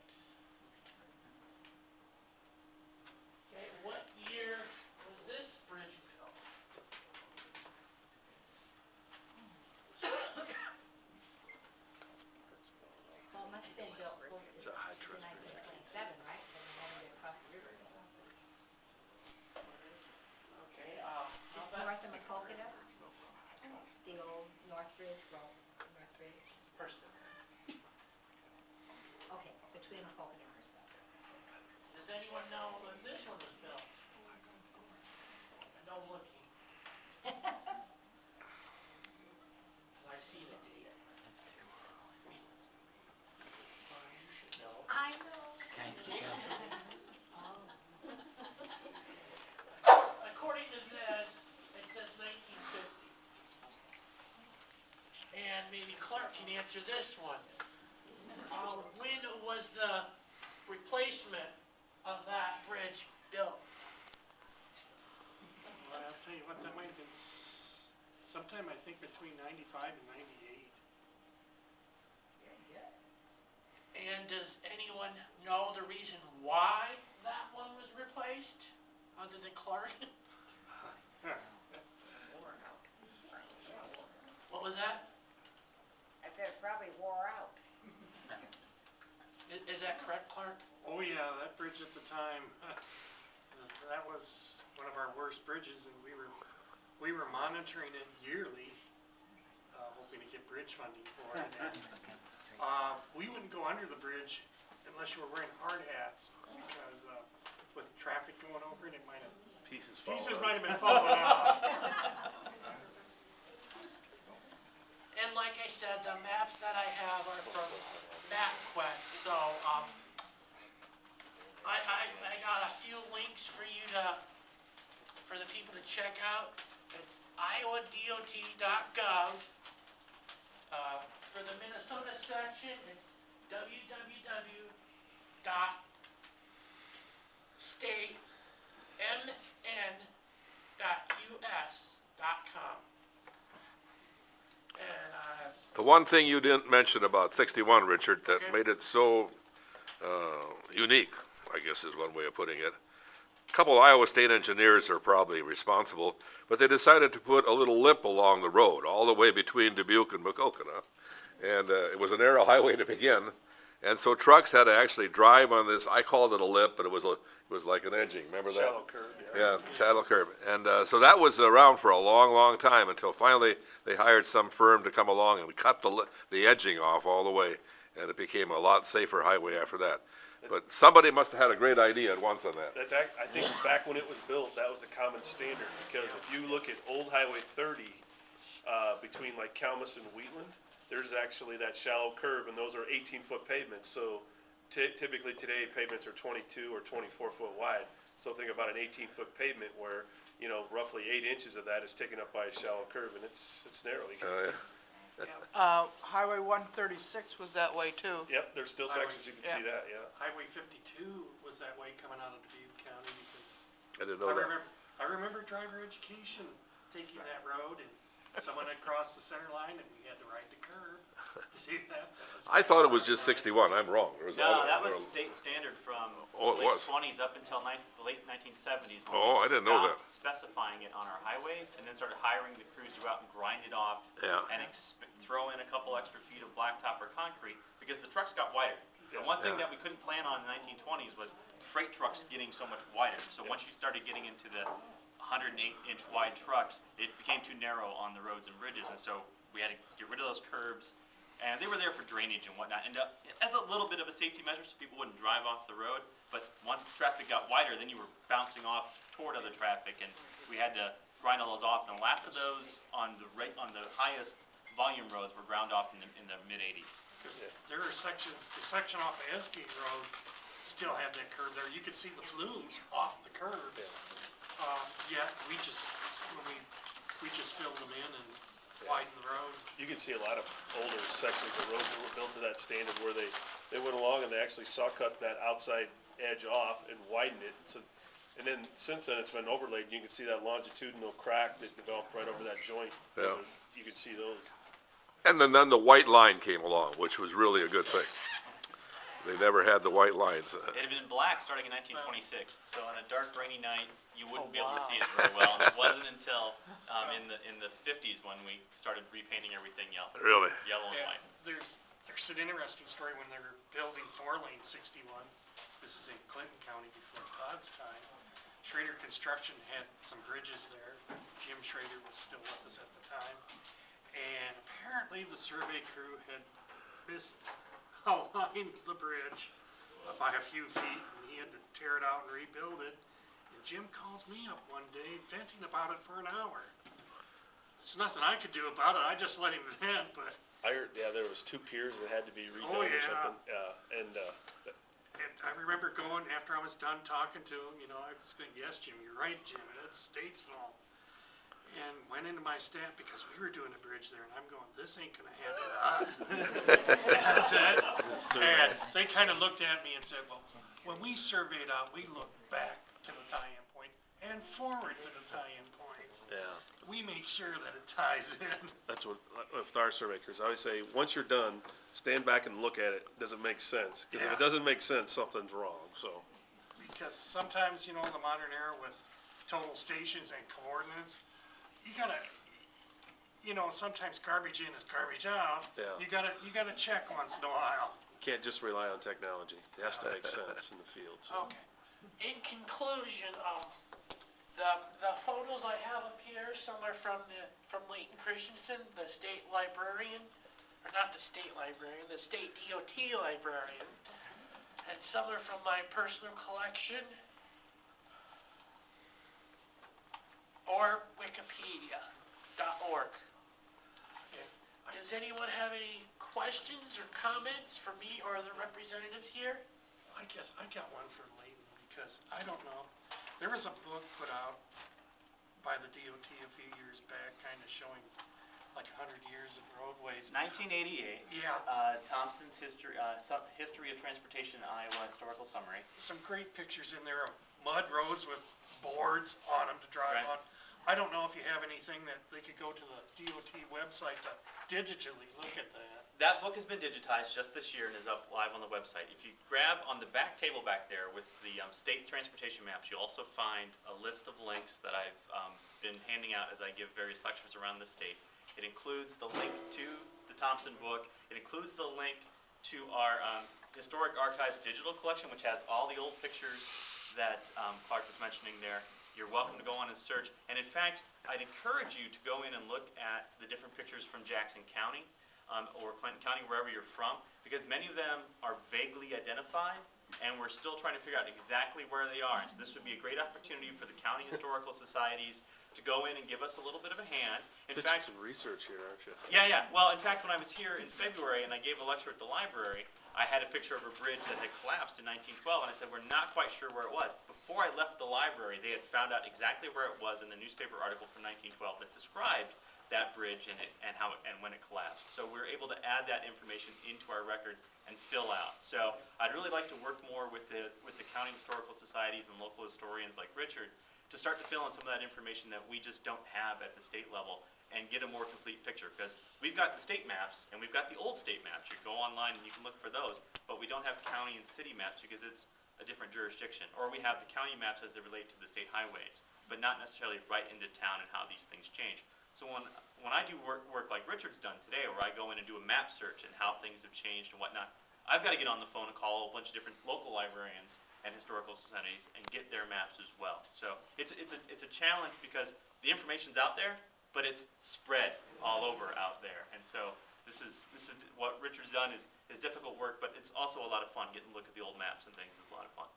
Okay, what year was this bridge built? anyone know when this one was built? No looking. 'Cause I see the date. Well, you should know. I know. According to this, it says 1950. And maybe Clark can answer this one. When was the replacement of that bridge built? Well, I'll tell you what, that might have been sometime, I think, between 95 and 98. And does anyone know the reason why that one was replaced, other than Clark? What was that? I said it probably wore out. Is that correct, Clark? Oh yeah, that bridge at the time, that was one of our worst bridges, and we were monitoring it yearly, hoping to get bridge funding for it. And, we wouldn't go under the bridge unless you were wearing hard hats, because with traffic going over it, it might have Pieces might have been falling off. And like I said, the maps that I have are from MapQuest, so I got a few links for the people to check out. It's iowadot.gov. For the Minnesota section, it's www.statemn.us.com. And The one thing you didn't mention about 61, Richard, that Okay. made it so unique, I guess is one way of putting it. A couple of Iowa State engineers are probably responsible, but they decided to put a little lip along the road, all the way between Dubuque and Macokina. And it was a narrow highway to begin, and so trucks had to actually drive on this. I called it a lip, but it was like an edging. Remember that? Shallow curve, Yeah, saddle curb. And so that was around for a long, long time until finally they hired some firm to come along and cut the edging off all the way, and it became a lot safer highway after that. But somebody must have had a great idea at once on that. I think back when it was built, that was a common standard, because if you look at Old Highway 30, between like Calmus and Wheatland, there's actually that shallow curve, and those are 18-foot pavements, so typically today pavements are 22 or 24 foot wide. So think about an 18-foot pavement where, roughly 8 inches of that is taken up by a shallow curve, and it's narrow. Yeah. Highway 136 was that way too. Yep, there's still sections you can see that, yeah. Highway 52 was that way coming out of Dubuque County, because I didn't know that. I remember driver education taking that road, and someone had crossed the center line and we had to ride the curb. I thought it was just 61. I'm wrong. There was No, other- that was there state standard from Oh, it late was. 20s up until the late 1970s. When Oh, we I didn't know that. stopped specifying it on our highways, and then started hiring the crews to go out and grind it off, Yeah. and throw in a couple extra feet of blacktop or concrete, because the trucks got wider. The one thing Yeah. that we couldn't plan on in the 1920s was freight trucks getting so much wider. So once you started getting into the 108-inch wide trucks, it became too narrow on the roads and bridges, and so we had to get rid of those curbs. And they were there for drainage and whatnot, and as a little bit of a safety measure so people wouldn't drive off the road. But once the traffic got wider, then you were bouncing off toward other traffic, and we had to grind all those off. And the last of those on the highest volume roads were ground off in the mid-80s. Because there are sections, the section off of Esgate Road still had that curve there. You could see the flumes off the curbs. Yeah, we just filled them in and widened the road. You can see a lot of older sections of roads that were built to that standard where they went along and they actually saw cut that outside edge off and widened it. So, and then since then it's been overlaid. You can see that longitudinal crack that developed right over that joint. Yeah. You can see those. And then the white line came along, which was really a good thing. They never had the white lines. It had been black starting in 1926, so on a dark, rainy night, you wouldn't be able to see it very well. And it wasn't until in the 50s when we started repainting everything yellow Really? and Yeah, white. there's an interesting story when they were building 4-lane 61. This is in Clinton County before Todd's time. Schrader Construction had some bridges there. Jim Schrader was still with us at the time. And apparently the survey crew had misaligned the bridge by a few feet, and he had to tear it out and rebuild it. And Jim calls me up one day venting about it for an hour. There's nothing I could do about it, I just let him vent, but, I heard, yeah, there was 2 piers that had to be redone Oh, or yeah. something, and I remember going, after I was done talking to him, I was going, yes, Jim, you're right, Jim, it's state's fault. And went into my staff, because we were doing a bridge there, and I'm going, this ain't gonna happen to us. And they kinda looked at me and said, well, when we surveyed out, we look back to the tie-in points and forward to the tie-in points. yeah, We make sure that it ties in. that's what, with our surveyors, I always say, once you're done, stand back and look at it, does it make sense? Cause if Yeah. it doesn't make sense, something's wrong, so. Because sometimes, in the modern era with total stations and coordinates, you gotta, sometimes garbage in is garbage out. Yeah. You gotta check once in a while. Can't just rely on technology, it has to make sense in the field, so. Okay. In conclusion, the photos I have up here, some are from Leighton Christensen, the state librarian, or not the state librarian, the state DOT librarian, and some are from my personal collection, or Wikipedia.org. Does anyone have any questions or comments for me or the representatives here? I guess I got one for Leighton, because I don't know. There was a book put out by the DOT a few years back, kinda showing like 100 years of roadways. 1988. Yeah. Thompson's History of Transportation in Iowa Historical Summary. Some great pictures in there of mud roads with boards on them to drive Right. on. I don't know if you have anything that they could go to the DOT website to digitally look at that. That book has been digitized just this year and is up live on the website. If you grab on the back table back there with the state transportation maps, you'll also find a list of links that I've been handing out as I give various lectures around the state. It includes the link to the Thompson book. It includes the link to our Historic Archives digital collection, which has all the old pictures that Clark was mentioning there. You're welcome to go on and search. And in fact, I'd encourage you to go in and look at the different pictures from Jackson County or Clinton County, wherever you're from, because many of them are vaguely identified, and we're still trying to figure out exactly where they are. And so this would be a great opportunity for the county historical societies to go in and give us a little bit of a hand. In Did fact, some research here, aren't you? yeah. Well, in fact, when I was here in February and I gave a lecture at the library, I had a picture of a bridge that had collapsed in 1912, and I said, we're not quite sure where it was. Before I left the library, they had found out exactly where it was in the newspaper article from 1912 that described that bridge and how and when it collapsed. So we were able to add that information into our record and fill out. So I'd really like to work more with the county historical societies and local historians like Richard to start to fill in some of that information that we just don't have at the state level and get a more complete picture, because we've got the state maps and we've got the old state maps. You go online and you can look for those, but we don't have county and city maps because it's a different jurisdiction. Or we have the county maps as they relate to the state highways, but not necessarily right into town and how these things change. So when I do work like Richard's done today, where I go in and do a map search and how things have changed and whatnot, I've got to get on the phone and call a bunch of different local librarians and historical societies and get their maps as well. So it's a challenge because the information's out there, but it's spread all over out there. And so this is what Richard's done is difficult work, but it's also a lot of fun. Getting to look at the old maps and things is a lot of fun.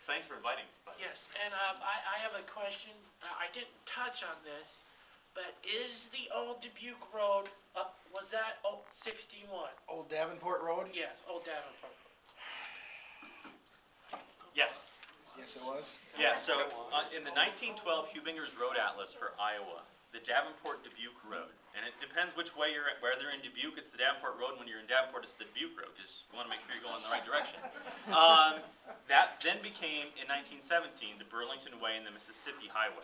Thanks for inviting me. Yes, and I have a question. I didn't touch on this, but is the old Dubuque Road up, was that 61? Old Davenport Road? Yes, Old Davenport. Yes. Yes, it was. Yeah, so in the 1912 Hubinger's Road Atlas for Iowa, the Davenport-Dubuque Road, and it depends which way you're at, whether in Dubuque, it's the Davenport Road, and when you're in Davenport, it's the Dubuque Road, because you want to make sure you're going in the right direction. That then became, in 1917, the Burlington Way and the Mississippi Highway.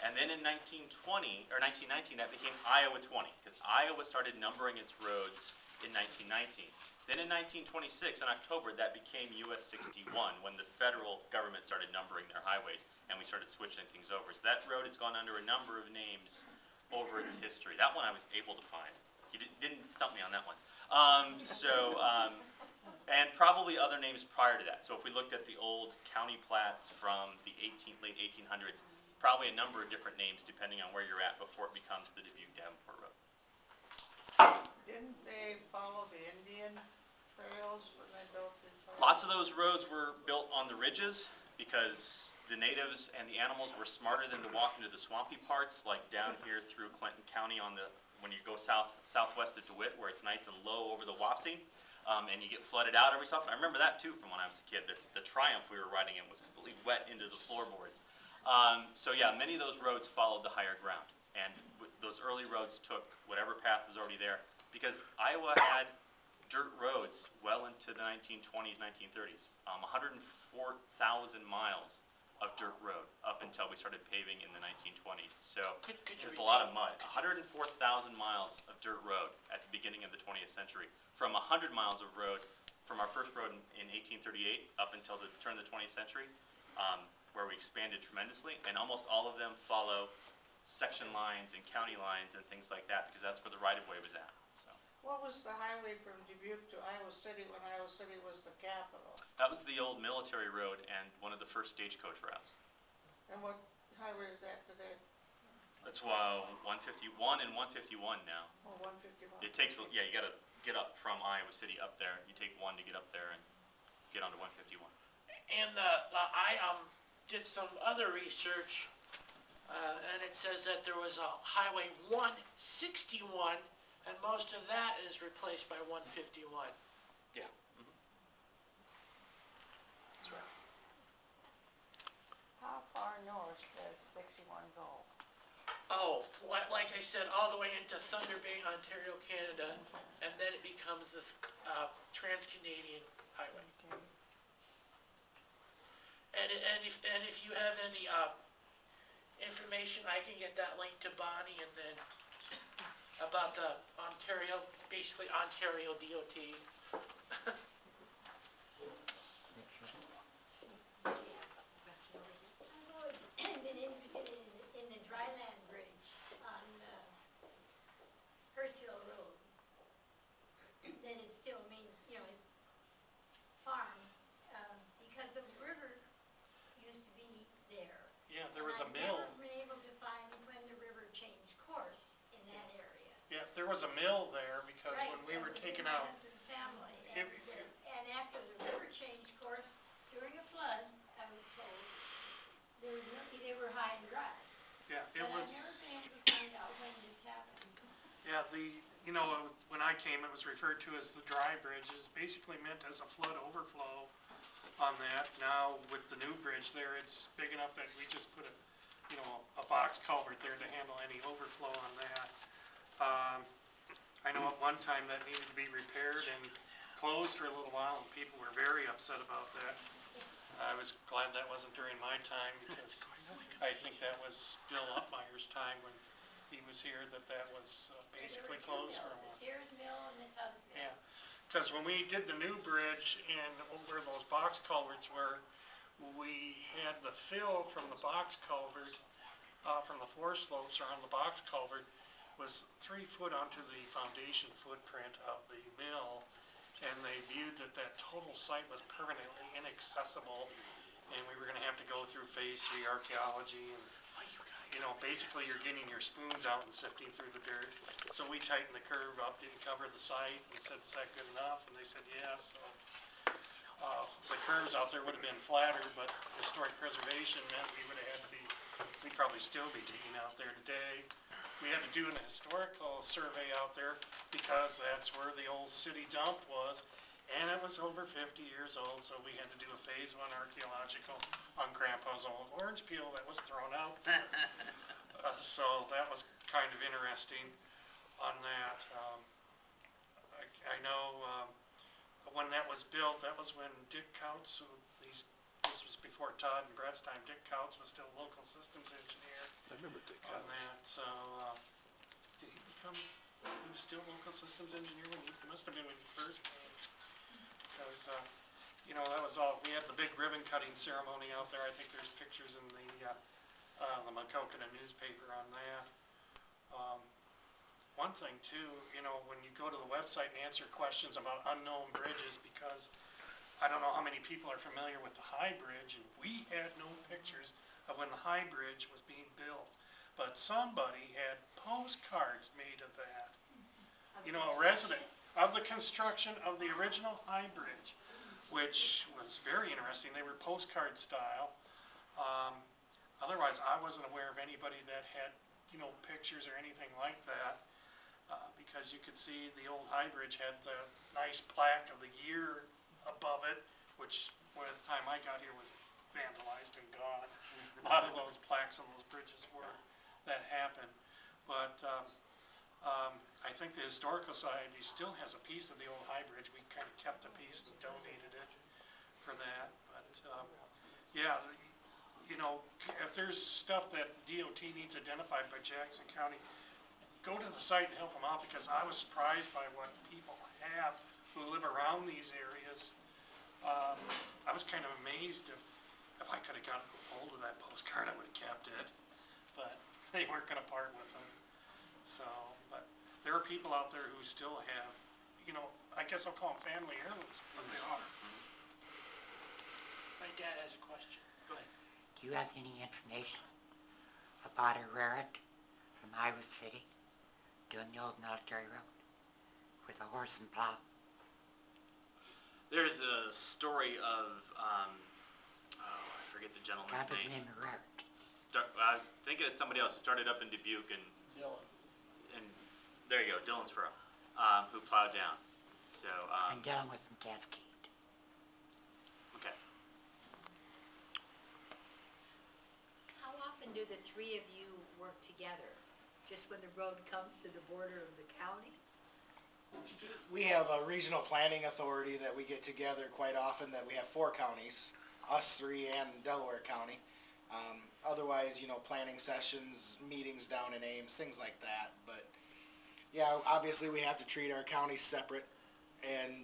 And then in 1920, or 1919, that became Iowa 20, because Iowa started numbering its roads in 1919. Then in 1926, in October, that became US 61, when the federal government started numbering their highways, and we started switching things over. So that road has gone under a number of names over its history. That one I was able to find. You didn't stump me on that one. And probably other names prior to that. So if we looked at the old county plats from the late 1800s, probably a number of different names depending on where you're at before it becomes the Dubuque-Davenport Road. Didn't they follow the Indian trails when they built the trails? Lots of those roads were built on the ridges because the natives and the animals were smarter than to walk into the swampy parts, like down here through Clinton County when you go southwest of DeWitt, where it's nice and low over the Wapsie, and you get flooded out every so often. I remember that too from when I was a kid. The Triumph we were riding in was completely wet into the floorboards. So yeah, many of those roads followed the higher ground, and those early roads took whatever path was already there, because Iowa had dirt roads well into the 1920s, 1930s. 104,000 miles of dirt road up until we started paving in the 1920s. So Could you there's a lot of mud. 104,000 miles of dirt road at the beginning of the 20th century. From 100 miles of road, from our first road in 1838 up until the turn of the 20th century, where we expanded tremendously, and almost all of them follow section lines and county lines and things like that, because that's where the right-of-way was at. What was the highway from Dubuque to Iowa City when Iowa City was the capital? That was the old military road and one of the first stagecoach routes. And what highway is that today? That's why 151 and 151 now. Oh, 151. It takes, yeah, you gotta get up from Iowa City up there. You take one to get up there and get onto 151. And I did some other research, and it says that there was a highway 161, and most of that is replaced by 151. Yeah. That's right. How far north does 61 go? Oh, like I said, all the way into Thunder Bay, Ontario, Canada, and then it becomes the Trans-Canadian Highway. And if you have any information, I can get that link to Bonnie, and then about the Ontario, basically Ontario DOT. I've been interested in the dryland bridge on Hurstville Road. That it's still farm, because the river used to be there. Yeah, there was a mill. I've never been able to find when the river changed course in that area. Yeah, there was a mill there because Right, when we that were was taking my out, husband's family, It- and after the river changed course during a flood, I was told, there was they were high and dry. yeah, it But I've was, never been able to find out when this happened. yeah, when I came, it was referred to as the dry bridge. It's basically meant as a flood overflow on that. Now with the new bridge there, it's big enough that we just put a box culvert there to handle any overflow on that. I know at one time that needed to be repaired and closed for a little while, and people were very upset about that. I was glad that wasn't during my time, because I think that was Bill Upmeyer's time when he was here, that was basically There were two closed for a mills, while. the Sears Mill and the Tubbs Mill. Yeah, because when we did the new bridge and where those box culverts were, we had the fill from the box culvert, from the floor slopes around the box culvert, was 3 foot onto the foundation footprint of the mill, and they viewed that total site was permanently inaccessible, and we were gonna have to go through phase 3 archaeology, and, basically you're getting your spoons out and sifting through the dirt. So we tightened the curve up, didn't cover the site, and said, is that good enough? And they said, yes. So, the curves out there would have been flatter, but historic preservation meant we'd probably still be digging out there today. We had to do an historical survey out there because that's where the old city dump was, and it was over 50 years old, so we had to do a phase 1 archaeological on Grandpa's old orange peel that was thrown out. So that was kind of interesting on that. I know when that was built, that was when Dick Couts, this was before Todd and Brett's time, Dick Couts was still local systems engineer. I remember Dick On Couts. that, so, did he was still local systems engineer when he must have been when he first came. Because, that was all, we had the big ribbon cutting ceremony out there. I think there's pictures in the Macokota newspaper on that. One thing too, when you go to the website and answer questions about unknown bridges, because I don't know how many people are familiar with the High Bridge, and we had no pictures of when the High Bridge was being built. But somebody had postcards made of that. A resident, of the construction of the original High Bridge, which was very interesting. They were postcard style. Otherwise, I wasn't aware of anybody that had, pictures or anything like that. Because you could see the old High Bridge had the nice plaque of the year above it, which, at the time I got here, was vandalized and gone. A lot of those plaques on those bridges were, that happened. But I think the Historical Society still has a piece of the old High Bridge. We kind of kept the piece and donated it for that. But, yeah, if there's stuff that DOT needs identified by Jackson County, go to the site and help them out, because I was surprised by what people have who live around these areas. I was kind of amazed if I could have got hold of that postcard, I would have kept it, but they weren't gonna part with them. So, but there are people out there who still have, I guess I'll call them family heirlooms, but they are. My dad has a question. Go ahead. Do you have any information about a raret from Iowa City doing the old military road with a horse and plow? There's a story of, I forget the gentleman's God doesn't name. name a raret. I was thinking it's somebody else who started up in Dubuque and there you go, Dylan's Furrow, who plowed down. So, And Dylan was from Cascade. okay. How often do the three of you work together? Just when the road comes to the border of the county? We have a regional planning authority that we get together quite often, that we have 4 counties, us 3 and Delaware County. Otherwise, planning sessions, meetings down in Ames, things like that. But yeah, obviously we have to treat our counties separate and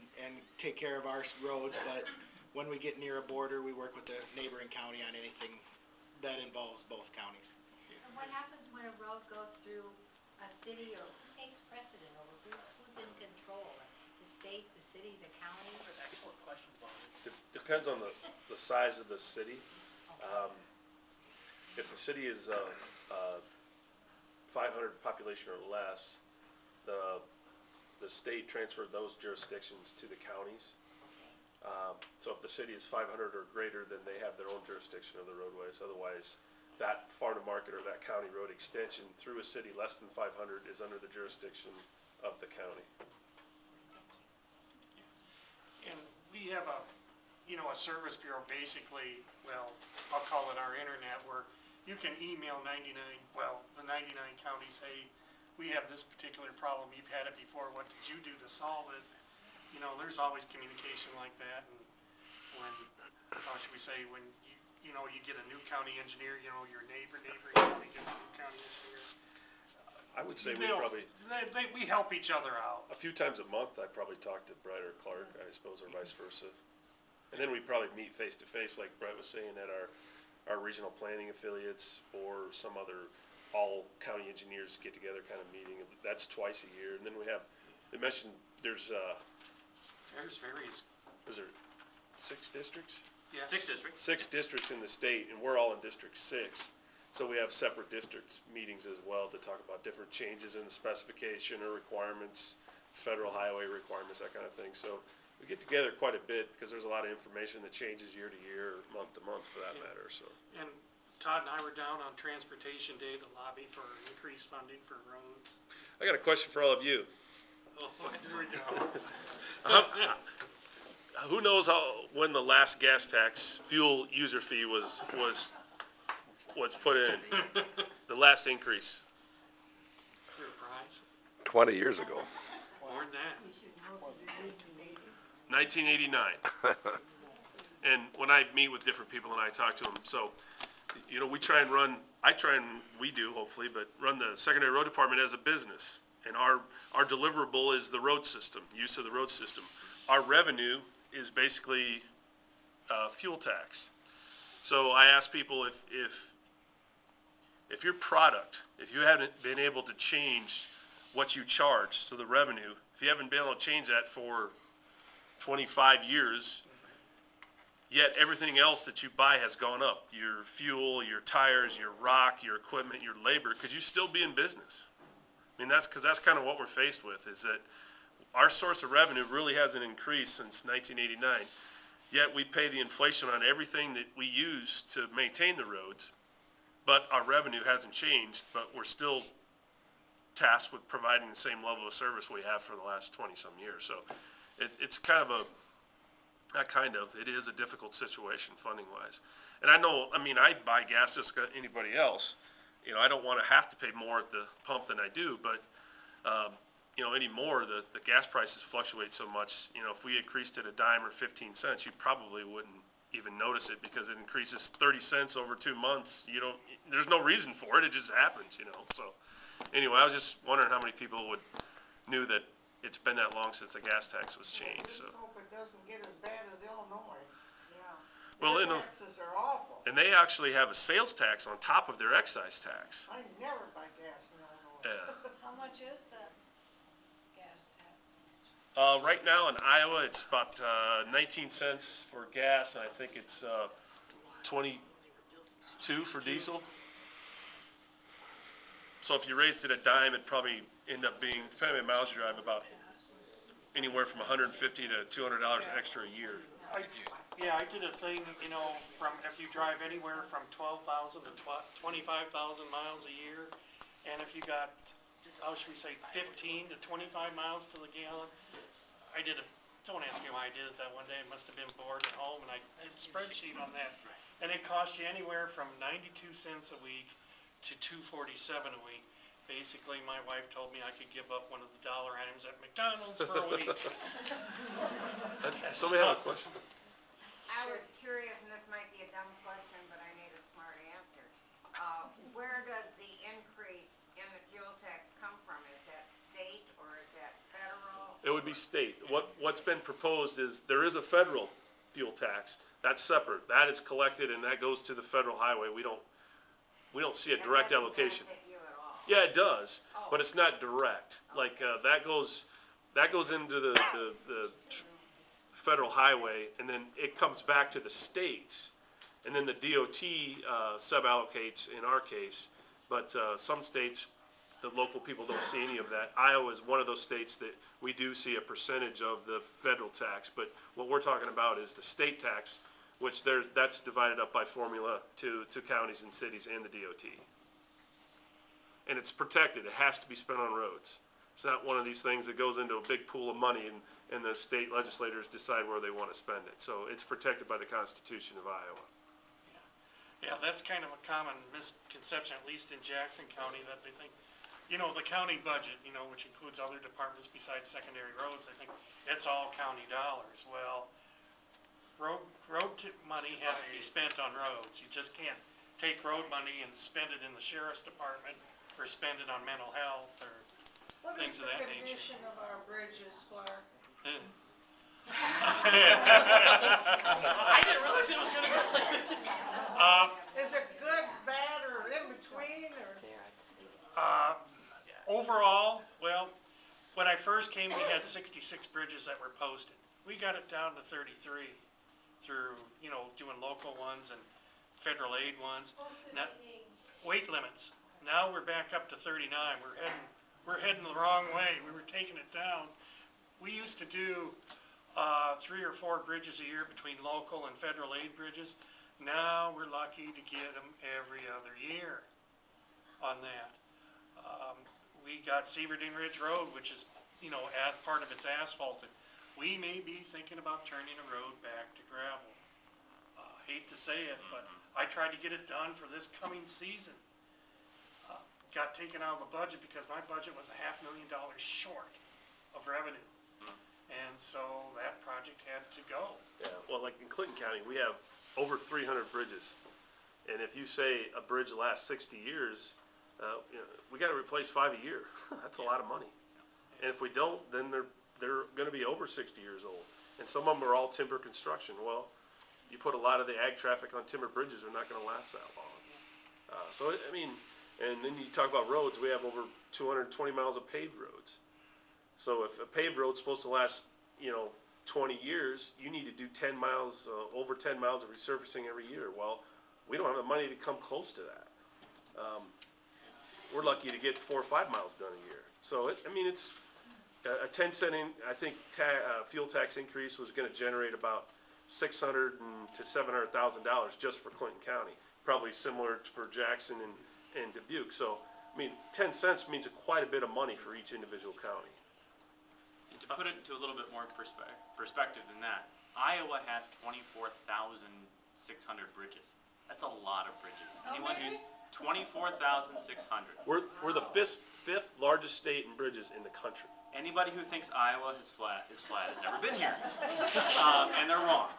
take care of our roads. But when we get near a border, we work with the neighboring county on anything that involves both counties. And what happens when a road goes through a city, or who takes precedent over, who's in control? The state, the city, the county? Excellent question, Bob. Depends on the size of the city. If the city is 500 population or less, the state transferred those jurisdictions to the counties. So if the city is 500 or greater, then they have their own jurisdiction of the roadways. Otherwise, that farm to market or that county road extension through a city less than 500 is under the jurisdiction of the county. And we have a service bureau, basically, well, I'll call it our internet, where you can email the 99 counties, hey, we have this particular problem, you've had it before, what did you do to solve it? There's always communication like that, and when, how should we say, when you get a new county engineer, your neighboring county gets a new county engineer. I would say we help each other out. a few times a month, I probably talk to Brett or Clark, I suppose, or vice versa. And then we probably meet face to face, like Brett was saying, at our regional planning affiliates or some other all county engineers get together kind of meeting. That's twice a year. And then they mentioned there's varies. is there 6 districts? Yes. 6 districts. 6 districts in the state, and we're all in District 6. So we have separate district meetings as well to talk about different changes in the specification or requirements, federal highway requirements, that kind of thing. So we get together quite a bit because there's a lot of information that changes year to year, month to month for that matter, so. And Todd and I were down on Transportation Day to lobby for increased funding for roads. I got a question for all of you. Oh, here we go. Who knows when the last gas tax fuel user fee was put in? The last increase? Is there a prize? 20 years ago. More than that. 1989. And when I meet with different people and I talk to them, so, we do hopefully, but run the secondary road department as a business. And our deliverable is the road system, use of the road system. Our revenue is basically fuel tax. So I ask people if your product, if you haven't been able to change what you charge to the revenue, if you haven't been able to change that for 25 years, yet everything else that you buy has gone up, your fuel, your tires, your rock, your equipment, your labor, could you still be in business? I mean, that's kind of what we're faced with, is that our source of revenue really hasn't increased since 1989. Yet we pay the inflation on everything that we use to maintain the roads, but our revenue hasn't changed, but we're still tasked with providing the same level of service we have for the last 20-some years. So it's kind of it is a difficult situation funding-wise. And I know, I mean, I buy gas just like anybody else. You know, I don't want to have to pay more at the pump than I do, but, you know, anymore, the gas prices fluctuate so much. You know, if we increased it a dime or 15 cents, you probably wouldn't even notice it because it increases 30 cents over 2 months. There's no reason for it, it just happens, you know, so. Anyway, I was just wondering how many people knew that it's been that long since the gas tax was changed, so. Hope it doesn't get as bad as Illinois. Well, Their you know, taxes are awful. and they actually have a sales tax on top of their excise tax. I never buy gas in Illinois. Yeah. How much is the gas tax? Right now in Iowa, it's about 19 cents for gas, and I think it's 22 for diesel. So if you raised it a dime, it'd probably end up being, depending on the miles you drive, about anywhere from $150 to $200 extra a year. Yeah, I did a thing, you know, if you drive anywhere from 12,000 to 25,000 miles a year, and if you got, how should we say, 15 to 25 miles to the gallon, don't ask me why I did it that one day, I must have been bored at home, and I did a spreadsheet on that, and it cost you anywhere from 92 cents a week to $2.47 a week. Basically, my wife told me I could give up one of the dollar items at McDonald's for a week. Somebody have a question? I was curious, and this might be a dumb question, but I need a smart answer. Where does the increase in the fuel tax come from? Is that state or is that federal? It would be state. What's been proposed is there is a federal fuel tax. That's separate. That is collected and that goes to the federal highway. We don't see a direct allocation. That doesn't benefit you at all? Yeah, it does, but it's not direct. Like, that goes into the federal highway, and then it comes back to the states, and then the DOT sub-allocates in our case, but some states, the local people don't see any of that. Iowa is one of those states that we do see a percentage of the federal tax, but what we're talking about is the state tax, which that's divided up by formula to counties and cities and the DOT. And it's protected, it has to be spent on roads. It's not one of these things that goes into a big pool of money and the state legislators decide where they want to spend it. So it's protected by the Constitution of Iowa. Yeah, that's kind of a common misconception, at least in Jackson County, that they think, you know, the county budget, you know, which includes other departments besides secondary roads, they think it's all county dollars. Well, road money has to be spent on roads. You just can't take road money and spend it in the sheriff's department or spend it on mental health or things of that nature. What is the condition of our bridges, Clark? I didn't realize it was gonna go like that. Is it good, bad, or in between, or? Overall, well, when I first came, we had 66 bridges that were posted. We got it down to 33 through, you know, doing local ones and federal aid ones. Now, weight limits. Now we're back up to 39. We're heading the wrong way. We were taking it down. We used to do 3 or 4 bridges a year between local and federal aid bridges. Now we're lucky to get them every other year on that. We got Severding Ridge Road, which is, you know, part of it's asphalted. We may be thinking about turning a road back to gravel. Hate to say it, but I tried to get it done for this coming season. Got taken out of the budget because my budget was $500,000 short of revenue. And so that project had to go. Yeah, well, like in Clinton County, we have over 300 bridges. And if you say a bridge lasts 60 years, you know, we gotta replace 5 a year. That's a lot of money. And if we don't, then they're gonna be over 60 years old. And some of them are all timber construction. Well, you put a lot of the ag traffic on timber bridges, they're not gonna last that long. So, I mean, and then you talk about roads, we have over 220 miles of paved roads. So if a paved road's supposed to last, you know, 20 years, you need to do 10 miles, over 10 miles of resurfacing every year. Well, we don't have the money to come close to that. We're lucky to get 4 or 5 miles done a year. So, I mean, it's A 10 cent I think fuel tax increase was gonna generate about $600,000 to $700,000 just for Clinton County. Probably similar for Jackson and Dubuque. So, I mean, 10 cents means quite a bit of money for each individual county. And to put it into a little bit more perspective than that, Iowa has 24,600 bridges. That's a lot of bridges. Anyone who's 24,600. We're the fifth largest state in bridges in the country. Anybody who thinks Iowa is flat has never been here, and they're wrong.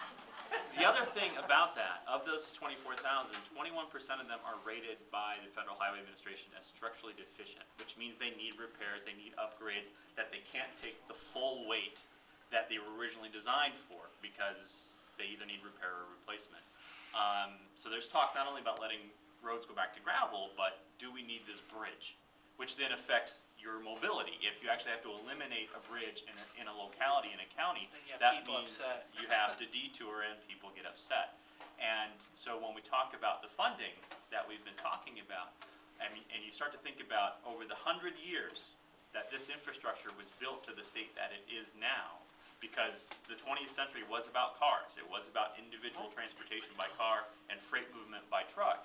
The other thing about that, of those 24,000, 21% of them are rated by the Federal Highway Administration as structurally deficient, which means they need repairs, they need upgrades, that they can't take the full weight that they were originally designed for because they either need repair or replacement. So there's talk not only about letting roads go back to gravel, but do we need this bridge? Which then affects your mobility. If you actually have to eliminate a bridge in a locality, in a county, that means you have to detour and people get upset. And so when we talk about the funding that we've been talking about, and you start to think about over the 100 years that this infrastructure was built to the state that it is now, because the 20th century was about cars. It was about individual transportation by car and freight movement by truck.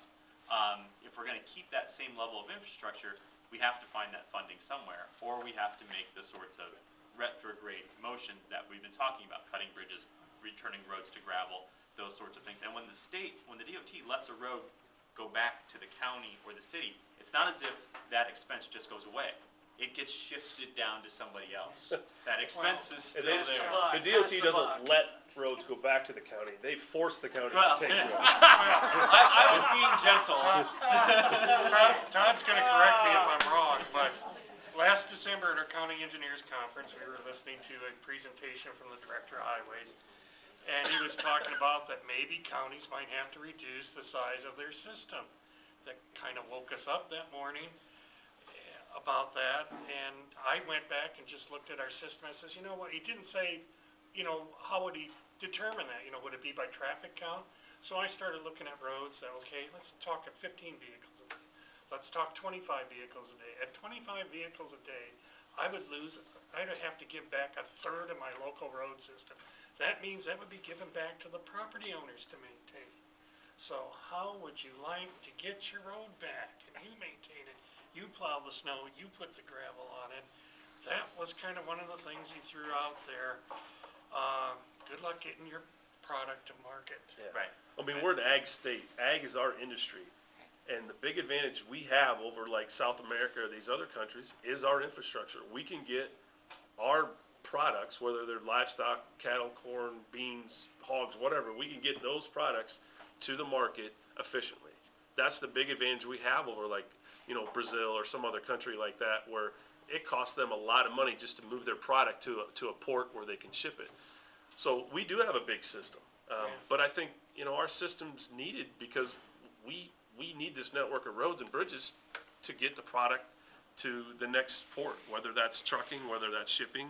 If we're going to keep that same level of infrastructure, we have to find that funding somewhere, or we have to make the sorts of retrograde motions that we've been talking about, cutting bridges, returning roads to gravel, those sorts of things. And when the DOT lets a road go back to the county or the city, it's not as if that expense just goes away. It gets shifted down to somebody else. That expense is still there. The DOT doesn't let roads go back to the county. They force the county Well, to take roads. I was being gentle. Todd's gonna correct me if I'm wrong, but last December at our county engineers conference, we were listening to a presentation from the director of highways. And he was talking about that maybe counties might have to reduce the size of their system. That kind of woke us up that morning about that. And I went back and just looked at our system. I says, you know what, he didn't say, how would he determine that? Would it be by traffic count? So I started looking at roads that, okay, let's talk at 15 vehicles a day. Let's talk 25 vehicles a day. At 25 vehicles a day, I'd have to give back a third of my local road system. That means that would be given back to the property owners to maintain. So how would you like to get your road back and you maintain it? You plow the snow, you put the gravel on it. That was kind of one of the things he threw out there. Good luck getting your product to market. Yeah. Right. I mean, we're an ag state. Ag is our industry. And the big advantage we have over like South America or these other countries is our infrastructure. We can get our products, whether they're livestock, cattle, corn, beans, hogs, whatever, we can get those products to the market efficiently. That's the big advantage we have over like, Brazil or some other country like that, where it costs them a lot of money just to move their product to a port where they can ship it. So we do have a big system, but I think, our system's needed because we need this network of roads and bridges to get the product to the next port, whether that's trucking, whether that's shipping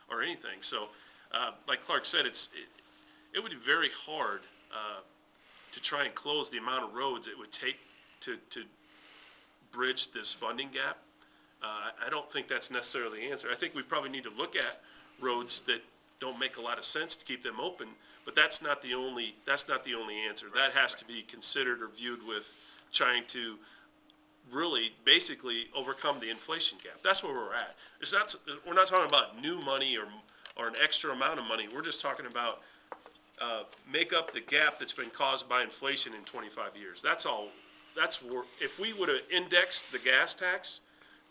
or anything. So, like Clark said, it would be very hard to try and close the amount of roads it would take to bridge this funding gap. I don't think that's necessarily the answer. I think we probably need to look at roads that don't make a lot of sense to keep them open, but that's not the only answer. That has to be considered or viewed with trying to really basically overcome the inflation gap. That's where we're at. We're not talking about new money or an extra amount of money. We're just talking about make up the gap that's been caused by inflation in 25 years. That's all. If we would have indexed the gas tax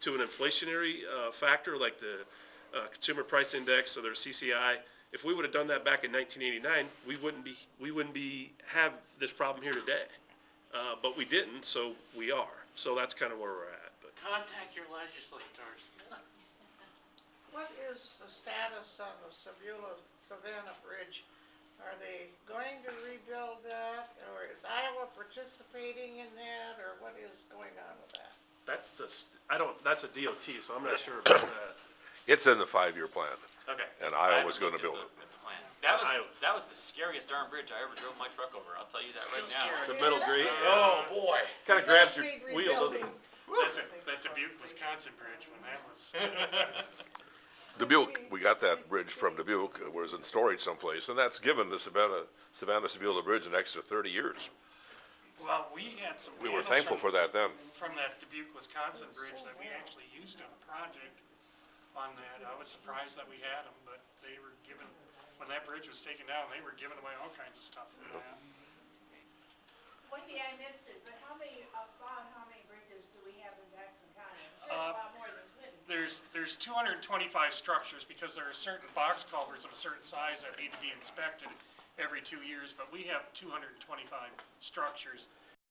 to an inflationary factor like the Consumer Price Index or their CCI, if we would have done that back in 1989, we wouldn't have this problem here today. But we didn't, so we are. So that's kind of where we're at. But Contact your legislators. What is the status on the Savannah Bridge? Are they going to rebuild that, or is Iowa participating in that, or what is going on with that? that's a DOT, so I'm not sure about that. It's in the 5-year plan, Okay. and I Iowa's haven't gonna looked build at it. the plan. That was the scariest darn bridge I ever drove my truck over. I'll tell you that right now. The middle grade, Oh, boy. kind of grabs your wheel, doesn't it? That Dubuque-Wisconsin Bridge, when that was, Dubuque, we got that bridge from Dubuque, it was in storage someplace, and that's given the Savannah-Sevilla Bridge an extra 30 years. Well, we had some. We were panels thankful for that then. From that Dubuque-Wisconsin bridge that we actually used on a project on that. I was surprised that we had them, but they were given, when that bridge was taken down, they were giving away all kinds of stuff for that. Wendy, I missed it, but about how many bridges do we have in Jackson County? I'm sure it's a lot more than Clinton. There's 225 structures because there are certain box culverts of a certain size that need to be inspected every 2 years, but we have 225 structures.